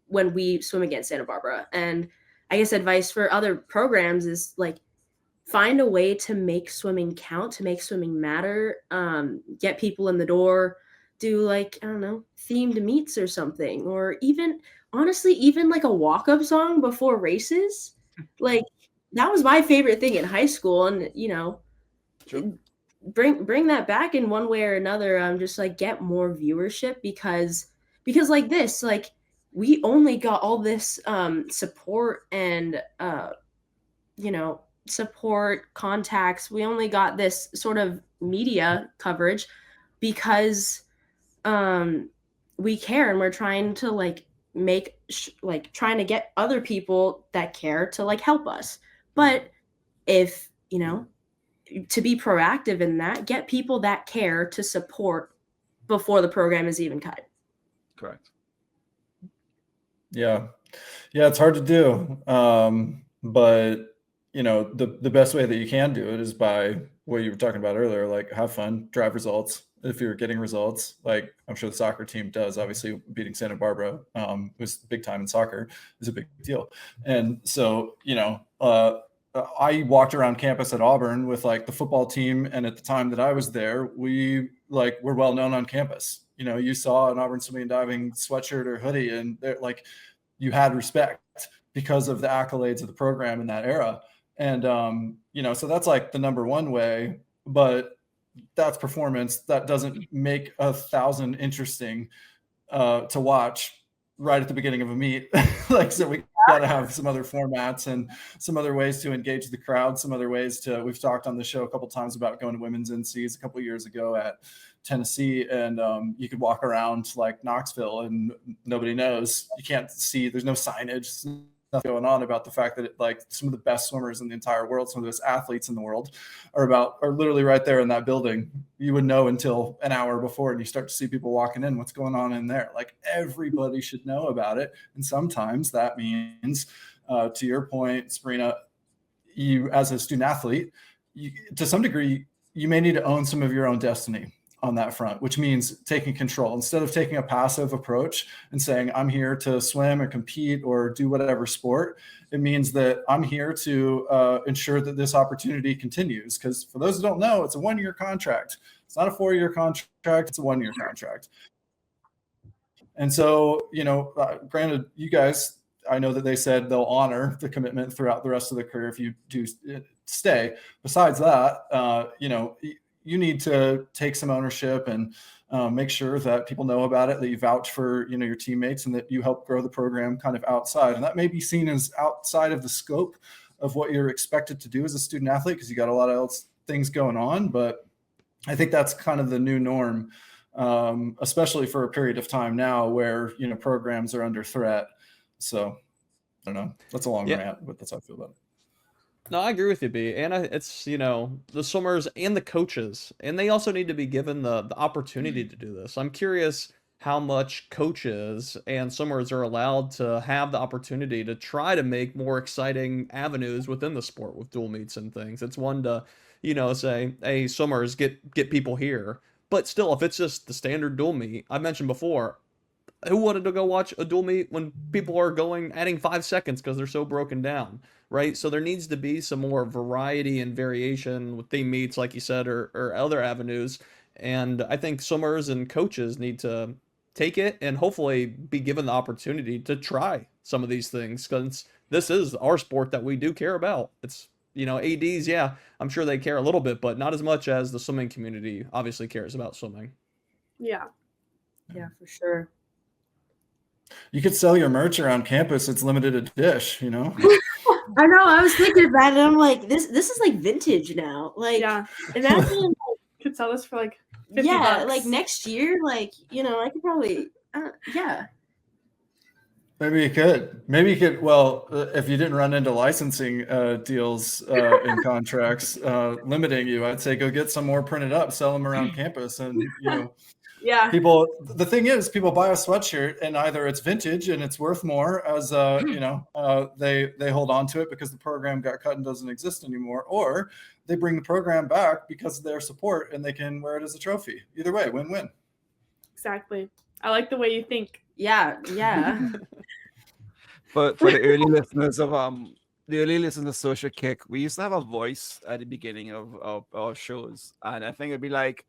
when we swim against Santa Barbara? And I guess advice for other programs is like, find a way to make swimming count, to make swimming matter, get people in the door, do like, I don't know, themed meets or something, or even honestly, even like a walk-up song before races. Like, that was my favorite thing in high school. And, you know, True. bring that back in one way or another. Just like get more viewership because like this, like we only got all this support and you know, support contacts. We only got this sort of media coverage because we care, and we're trying to like trying to get other people that care to like help us. But if, you know, to be proactive in that, get people that care to support before the program is even cut. Correct. Yeah, it's hard to do, but you know, the best way that you can do it is by what you were talking about earlier, like have fun, drive results. If you're getting results, like I'm sure the soccer team does, obviously beating Santa Barbara was big time in soccer, is a big deal. And so, you know, I walked around campus at Auburn with like the football team, and at the time that I was there, we like were well known on campus. You know, you saw an Auburn swimming and diving sweatshirt or hoodie, and they're like, you had respect because of the accolades of the program in that era. And you know, so that's like the number one way, but that's performance. That doesn't make 1,000 interesting to watch right at the beginning of a meet. Like, so we got to have some other formats and some other ways to engage the crowd, some other ways to, we've talked on the show a couple times about going to women's NCs a couple of years ago at Tennessee, and you could walk around like Knoxville and nobody knows. You can't see, there's no signage, nothing going on about the fact that like some of the best swimmers in the entire world, some of the best athletes in the world are literally right there in that building. You would know until an hour before, and you start to see people walking in, what's going on in there. Like, everybody should know about it. And sometimes that means, to your point, Sabrina, you as a student athlete, to some degree, you may need to own some of your own destiny on that front, which means taking control instead of taking a passive approach and saying, I'm here to swim or compete or do whatever sport. It means that I'm here to ensure that this opportunity continues. Because for those who don't know, it's a 1-year contract. It's not a 4-year contract. It's a 1-year contract. And so, you know, granted, you guys, I know that they said they'll honor the commitment throughout the rest of the career if you do stay. Besides that, you know, you need to take some ownership and make sure that people know about it, that you vouch for, you know, your teammates, and that you help grow the program kind of outside. And that may be seen as outside of the scope of what you're expected to do as a student athlete, because you got a lot of else things going on. But I think that's kind of the new norm, especially for a period of time now where, you know, programs are under threat. So I don't know. That's a long rant, but that's how I feel about it. No, I agree with you, B. And it's, you know, the swimmers and the coaches, and they also need to be given the opportunity to do this. I'm curious how much coaches and swimmers are allowed to have the opportunity to try to make more exciting avenues within the sport with dual meets and things. It's one to, you know, say, hey, swimmers, get people here. But still, if it's just the standard dual meet, I mentioned before, who wanted to go watch a dual meet when people are adding 5 seconds because they're so broken down, right? So there needs to be some more variety and variation with theme meets, like you said, or other avenues. And I think swimmers and coaches need to take it and hopefully be given the opportunity to try some of these things, because this is our sport that we do care about. It's, you know, ADs, yeah, I'm sure they care a little bit, but not as much as the swimming community obviously cares about swimming. Yeah. Yeah, for sure. You could sell your merch around campus. It's limited edition, you know? I know. I was thinking about it. I'm like, this is like vintage now. Like, Yeah. imagine. Could sell this for like $50. Yeah, like next year, like, you know, I could probably, yeah. Maybe you could. Maybe you could. Well, if you didn't run into licensing deals in contracts limiting you, I'd say go get some more printed up, sell them around campus, and Yeah. people. The thing is, people buy a sweatshirt, and either it's vintage and it's worth more, as they hold on to it because the program got cut and doesn't exist anymore, or they bring the program back because of their support and they can wear it as a trophy. Either way, win-win. Exactly. I like the way you think. Yeah. But for the early listeners of Social Kick, we used to have a voice at the beginning of our shows, and I think it'd be like,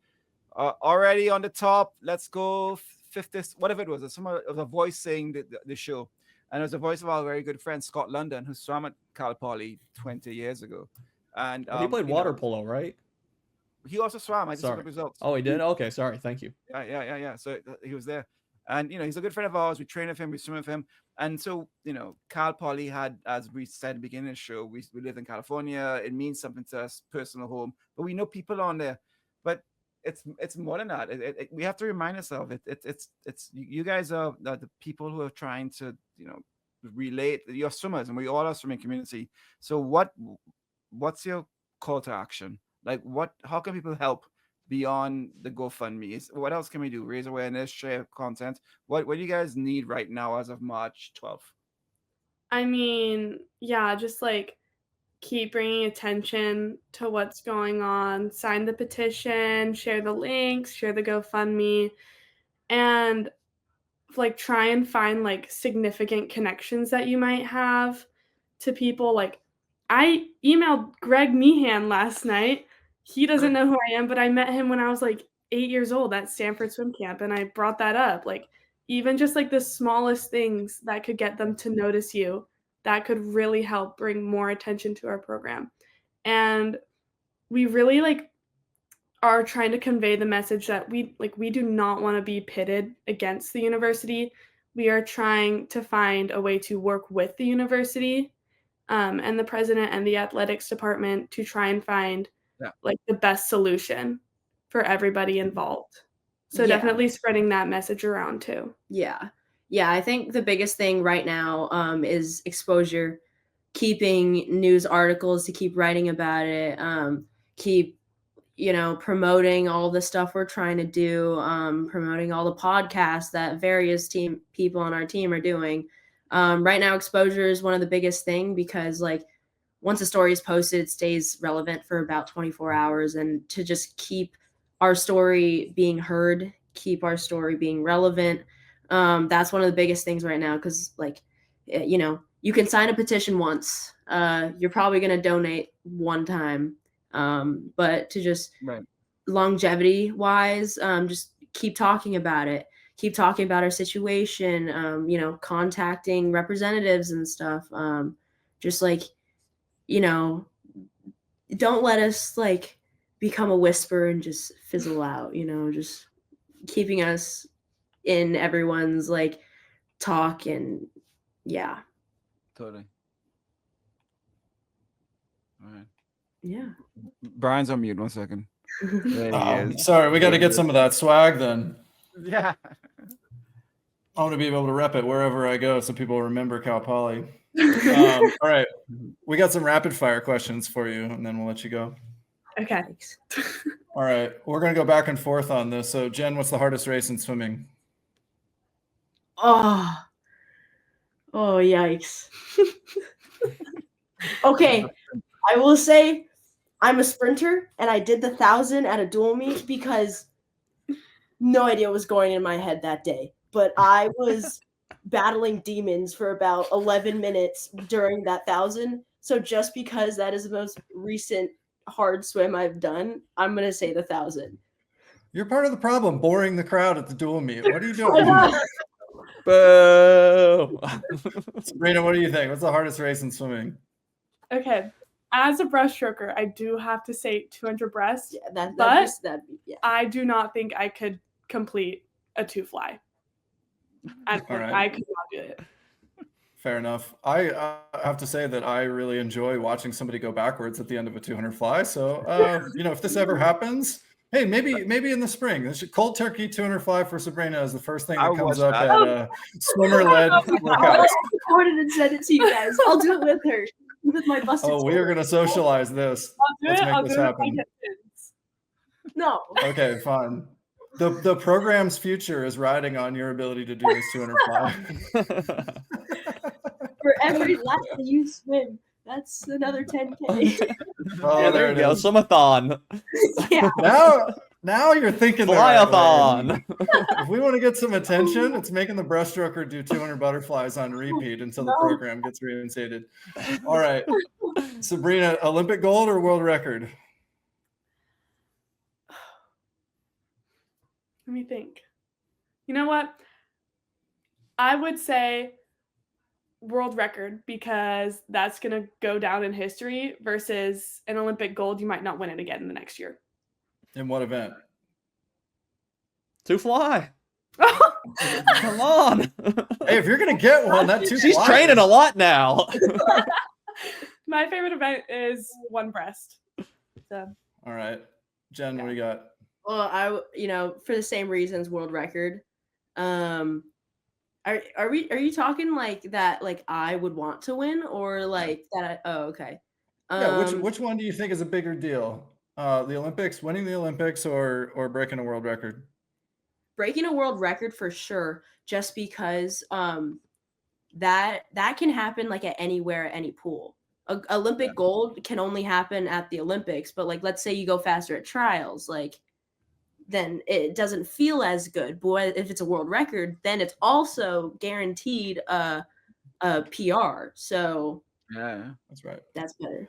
already on the top, let's go 50, whatever it was. It was a voice saying the show, and it was a voice of our very good friend Scott London, who swam at Cal Poly 20 years ago, and he played water polo, right? He also swam. I just looked up results. Oh, he did. Okay, sorry. Thank you. Yeah. So he was there. And, he's a good friend of ours. We train with him. We swim with him. And so, Cal Poly had, as we said at the beginning of the show, we live in California. It means something to us, personal home. But we know people on there. But it's more than that. We have to remind ourselves. It's you guys are the people who are trying to, relate. You're swimmers, and we all are swimming community. So what's your call to action? Like, how can people help beyond the GoFundMe? What else can we do? Raise awareness, share content. What do you guys need right now as of March 12th? I mean, yeah, just like keep bringing attention to what's going on, sign the petition, share the links, share the GoFundMe, and like try and find like significant connections that you might have to people. Like I emailed Greg Meehan last night. He doesn't know who I am, but I met him when I was like 8 years old at Stanford Swim Camp, and I brought that up. Like even just like the smallest things that could get them to notice you, that could really help bring more attention to our program. And we really like are trying to convey the message that we do not want to be pitted against the university. We are trying to find a way to work with the university and the president and the athletics department to try and find like the best solution for everybody involved. So definitely spreading that message around too. Yeah. I think the biggest thing right now is exposure, keeping news articles to keep writing about it, keep promoting all the stuff we're trying to do, promoting all the podcasts that various people on our team are doing. Right now, exposure is one of the biggest thing because like once a story is posted, it stays relevant for about 24 hours. And to just keep our story being heard, keep our story being relevant, that's one of the biggest things right now. Because like, you can sign a petition once. You're probably going to donate one time. But to just longevity wise, just keep talking about it, keep talking about our situation, contacting representatives and stuff. Just like, don't let us like become a whisper and just fizzle out, just keeping us in everyone's like talk and Totally. All right. Yeah. Brian's on mute. 1 second. There he is. Sorry, we got to get some of that swag then. Yeah. I want to be able to rep it wherever I go so people remember Cal Poly. All right. We got some rapid fire questions for you, and then we'll let you go. Okay. All right. We're going to go back and forth on this. So, Jen, what's the hardest race in swimming? Oh, yikes. Okay. I will say I'm a sprinter, and I did the 1,000 at a dual meet because no idea what was going in my head that day. But I was battling demons for about 11 minutes during that 1,000. So just because that is the most recent hard swim I've done, I'm going to say the 1,000. You're part of the problem, boring the crowd at the dual meet. What are you doing? Boo! Sabrina, what do you think? What's the hardest race in swimming? Okay. As a breaststroker, I do have to say 200 breast. Yeah, I do not think I could complete a 2 fly. I could not do it. Fair enough. I have to say that I really enjoy watching somebody go backwards at the end of a 200 fly. So, if this ever happens, Hey, maybe in the spring. This cold turkey 200 fly for Sabrina is the first thing that I'll comes watch up that. at swimmer-led workouts. I'll record it and send it to you guys. I'll do it with her, with my busted. Oh, we are going to socialize this. Let's make this happen. No. Okay, fine. The program's future is riding on your ability to do this 200 fly. For every lap that you swim, that's another 10K. Oh, Yeah, there you go. is. Swimathon. Yeah. Now you're thinking the right way. Flyathon. If we want to get some attention, it's making the breaststroker do 200 butterflies on repeat until the program gets reinstated. All right, Sabrina, Olympic gold or world record? Let me think. You know what? I would say world record because that's going to go down in history versus an Olympic gold. You might not win it again in the next year. In what event? To fly. Come on. Hey, if you're going to get one, that two She's fly training is- a lot now. My favorite event is one breast. So. All right. Jen, what do you got? Well, for the same reasons, world record. Are you talking like that? Like I would want to win, or like that? Okay. Yeah, which one do you think is a bigger deal? The Olympics, winning the Olympics, or breaking a world record? Breaking a world record for sure, just because that can happen like at anywhere, at any pool. Olympic gold can only happen at the Olympics, but like let's say you go faster at trials, like then it doesn't feel as good. But if it's a world record, then it's also guaranteed a PR. So Yeah, that's right. That's better.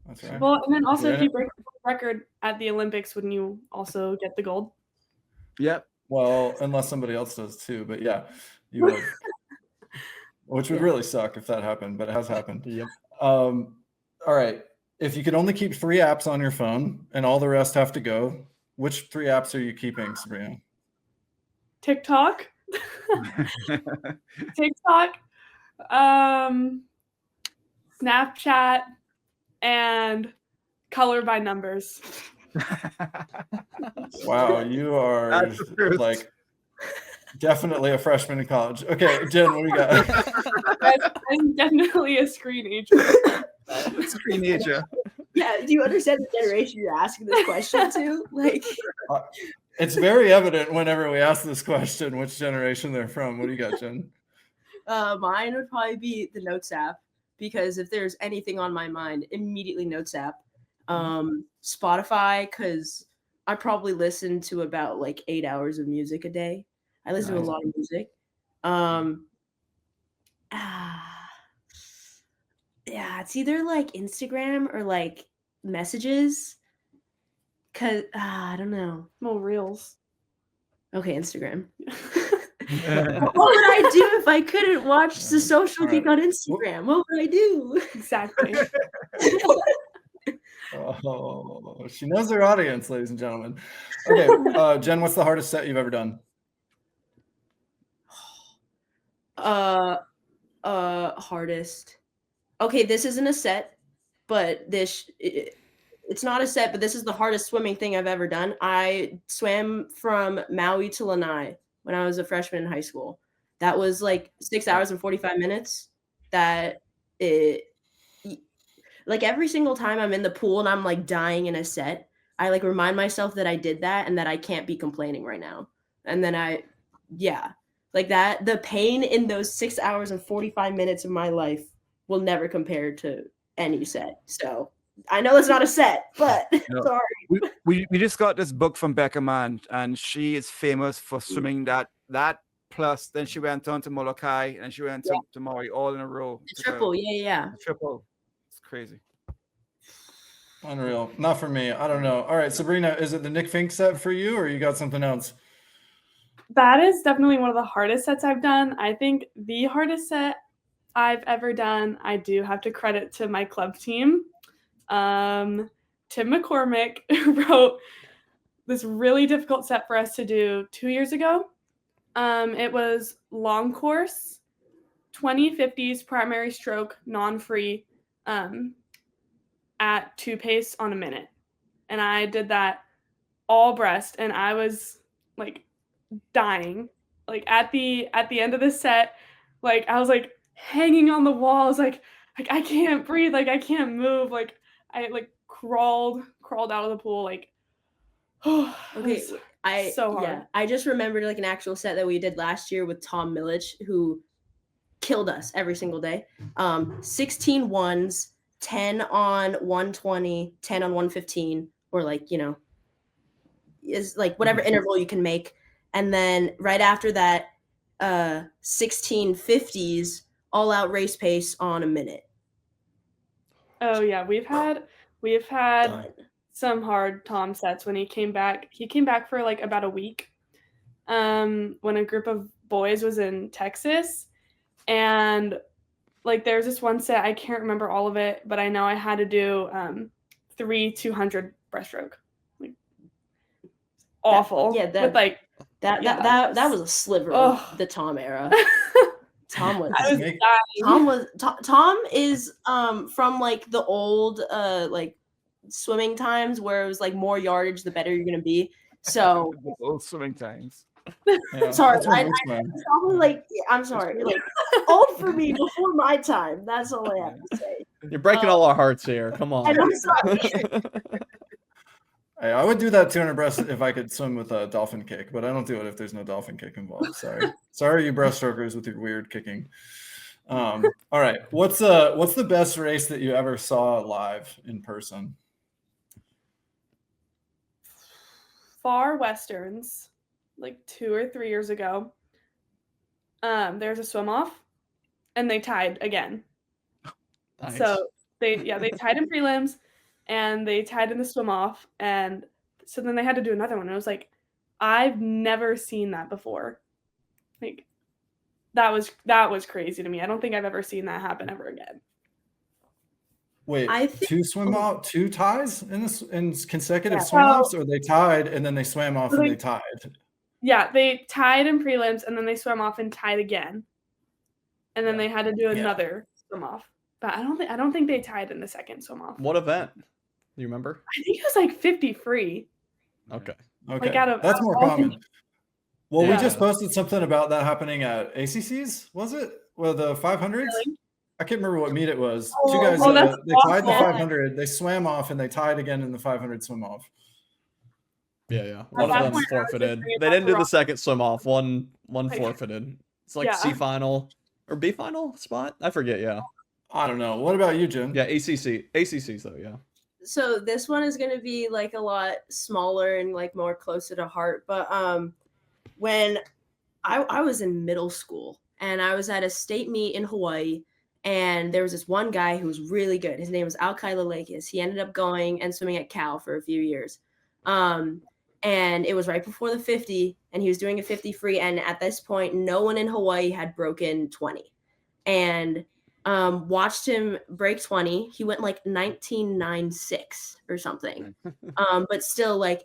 That's right. Well, and then also if you break the record at the Olympics, wouldn't you also get the gold? Yep. Well, unless somebody else does too, but yeah, you would. Which would really suck if that happened, but it has happened. Yep. All right. If you could only keep 3 apps on your phone and all the rest have to go, which 3 apps are you keeping, Sabrina? TikTok. Snapchat, and color by numbers. Wow, you are like definitely a freshman in college. Okay, Jen, what do you got? I'm definitely a screen ager. Screen ager. Yeah, do you understand the generation you're asking this question to? Like, it's very evident whenever we ask this question which generation they're from. What do you got, Jen? mine would probably be the Notes app, because if there's anything on my mind, immediately Notes app. Spotify, because I probably listen to about like 8 hours of music a day. I listen to a lot of music. Yeah, it's either like Instagram or like messages. Cause I don't know. Well, reels. Okay, Instagram. What would I do if I couldn't watch the social kick on Instagram? What would I do? Exactly. Oh, she knows her audience, ladies and gentlemen. Okay, Jen, what's the hardest set you've ever done? Hardest. Okay, this isn't a set, but it's not a set, but this is the hardest swimming thing I've ever done. I swam from Maui to Lanai when I was a freshman in high school. That was like 6 hours and 45 minutes. Like every single time I'm in the pool and I'm like dying in a set, I like remind myself that I did that and that I can't be complaining right now. And then like that, the pain in those 6 hours and 45 minutes of my life will never compare to any set. So I know it's not a set, but sorry. We just got this book from Becca Mann, and she is famous for swimming that plus then she went on to Molokai and she went to Maui all in a row. The triple, yeah. Triple. It's crazy. Unreal. Not for me. I don't know. All right, Sabrina, is it the Nick Fink set for you, or you got something else? That is definitely one of the hardest sets I've done. I think the hardest set I've ever done, I do have to credit to my club team. Tim McCormick wrote this really difficult set for us to do 2 years ago. It was long course, 20/50s primary stroke, non-free, at 2 pace on a minute. And I did that all breast, and I was like dying. Like at the end of the set, like I was like hanging on the walls, like I can't breathe, like I can't move, like I like crawled out of the pool, like Okay, so hard. Yeah, I just remembered like an actual set that we did last year with Tom Milich, who killed us every single day. 16 ones, 10 on 120, 10 on 115, or like, you know, is like whatever interval you can make. And then right after that, 16 50s, all out race pace on a minute. Oh yeah, we've had Done. some hard Tom sets when he came back. He came back for like about a week. When a group of boys was in Texas, and like there's this one set, I can't remember all of it, but I know I had to do 3 200 breaststroke. Like awful. With like that was a sliver of the Tom era. Tom was Tom is from like the old like swimming times where it was like more yardage the better you're gonna be. So old swimming times. Yeah, sorry, probably like I'm sorry, like old for me before my time. That's all I have to say. You're breaking all our hearts here. Come on. And I'm sorry. Hey, I would do that 200 breast if I could swim with a dolphin kick, but I don't do it if there's no dolphin kick involved. Sorry, you breaststrokers with your weird kicking. All right, what's the best race that you ever saw live in person? Far Westerns, like 2 or 3 years ago. There's a swim off, and they tied again. Nice. So they tied in prelims, and they tied in the swim off, and so then they had to do another one. And I was like, I've never seen that before. Like that was crazy to me. I don't think I've ever seen that happen ever again. Wait, two ties in consecutive swim offs, or they tied and then they swam off and they tied? Yeah, they tied in prelims and then they swam off and tied again, and then they had to do another swim off. But I don't think they tied in the second swim off. What event? Do you remember? I think it was like 50 free. Okay. Like that's more common. Well, we just posted something about that happening at ACC's. Was it? Well, the 500s. Really? I can't remember what meet it was. Two guys, they tied the 500. They swam off and they tied again in the 500 swim off. Yeah. One of them forfeited. They didn't do the second swim off. One forfeited. It's like C final or B final spot. I forget. Yeah. I don't know. What about you, Jen? Yeah, ACCs though. Yeah. So this one is going to be like a lot smaller and like more closer to heart. But when I was in middle school and I was at a state meet in Hawaii, and there was this one guy who was really good. His name was Alkai Lalakis. He ended up going and swimming at Cal for a few years. And it was right before the 50, and he was doing a 50 free. And at this point, no one in Hawaii had broken 20. And watched him break 20. He went like 19.96 or something. But still, like,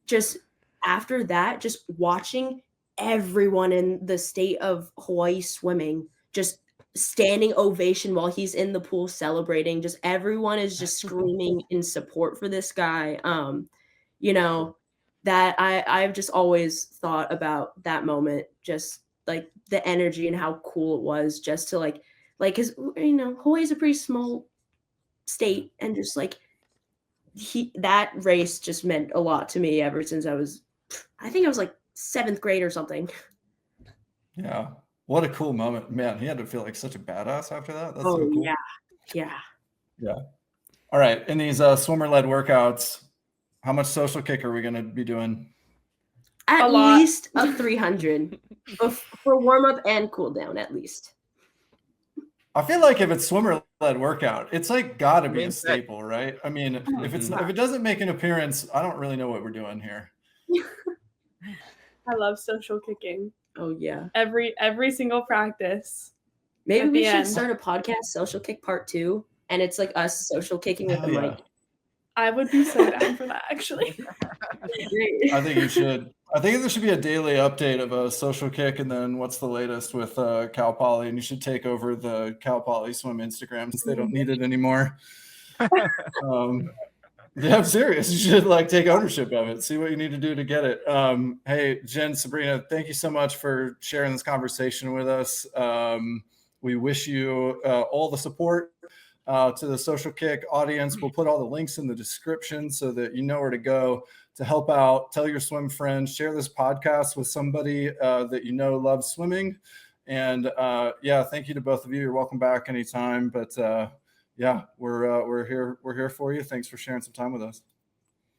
just after that, just watching everyone in the state of Hawaii swimming, just standing ovation while he's in the pool celebrating. Just everyone is just screaming in support for this guy. You know, that I've just always thought about that moment, just like the energy and how cool it was just to like, cause you know, Hawaii's a pretty small state, and just like that race just meant a lot to me ever since I think I was like 7th grade or something. Yeah. What a cool moment, man. He had to feel like such a badass after that. That's so cool. Yeah. All right. In these swimmer-led workouts, how much social kick are we going to be doing? At least a 300 for warm-up and cool down, at least. I feel like if it's swimmer-led workout, it's like got to be a staple, right? I mean, if it doesn't make an appearance, I don't really know what we're doing here. I love social kicking. Oh yeah. Every single practice. Maybe we should start a podcast, Social Kick Part 2, and it's like us social kicking with the mic. I would be so down for that, actually. I think you should. I think there should be a daily update of a social kick, and then what's the latest with Cal Poly, and you should take over the Cal Poly swim Instagram since they don't need it anymore. Yeah, I'm serious. You should like take ownership of it. See what you need to do to get it. Hey, Jen, Sabrina, thank you so much for sharing this conversation with us. We wish you all the support to the Social Kick audience. We'll put all the links in the description so that you know where to go to help out. Tell your swim friends, share this podcast with somebody that you know loves swimming. And yeah, thank you to both of you. You're welcome back anytime. But yeah, we're here for you. Thanks for sharing some time with us.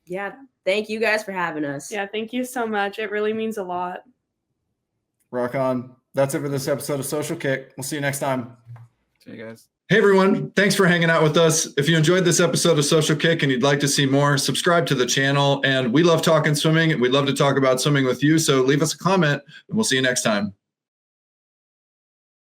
Yeah, thank you guys for having us. Yeah, thank you so much. It really means a lot. Rock on. That's it for this episode of Social Kick. We'll see you next time. See you guys. Hey everyone, thanks for hanging out with us. If you enjoyed this episode of Social Kick and you'd like to see more, subscribe to the channel. And we love talking swimming and we'd love to talk about swimming with you. So leave us a comment and we'll see you next time.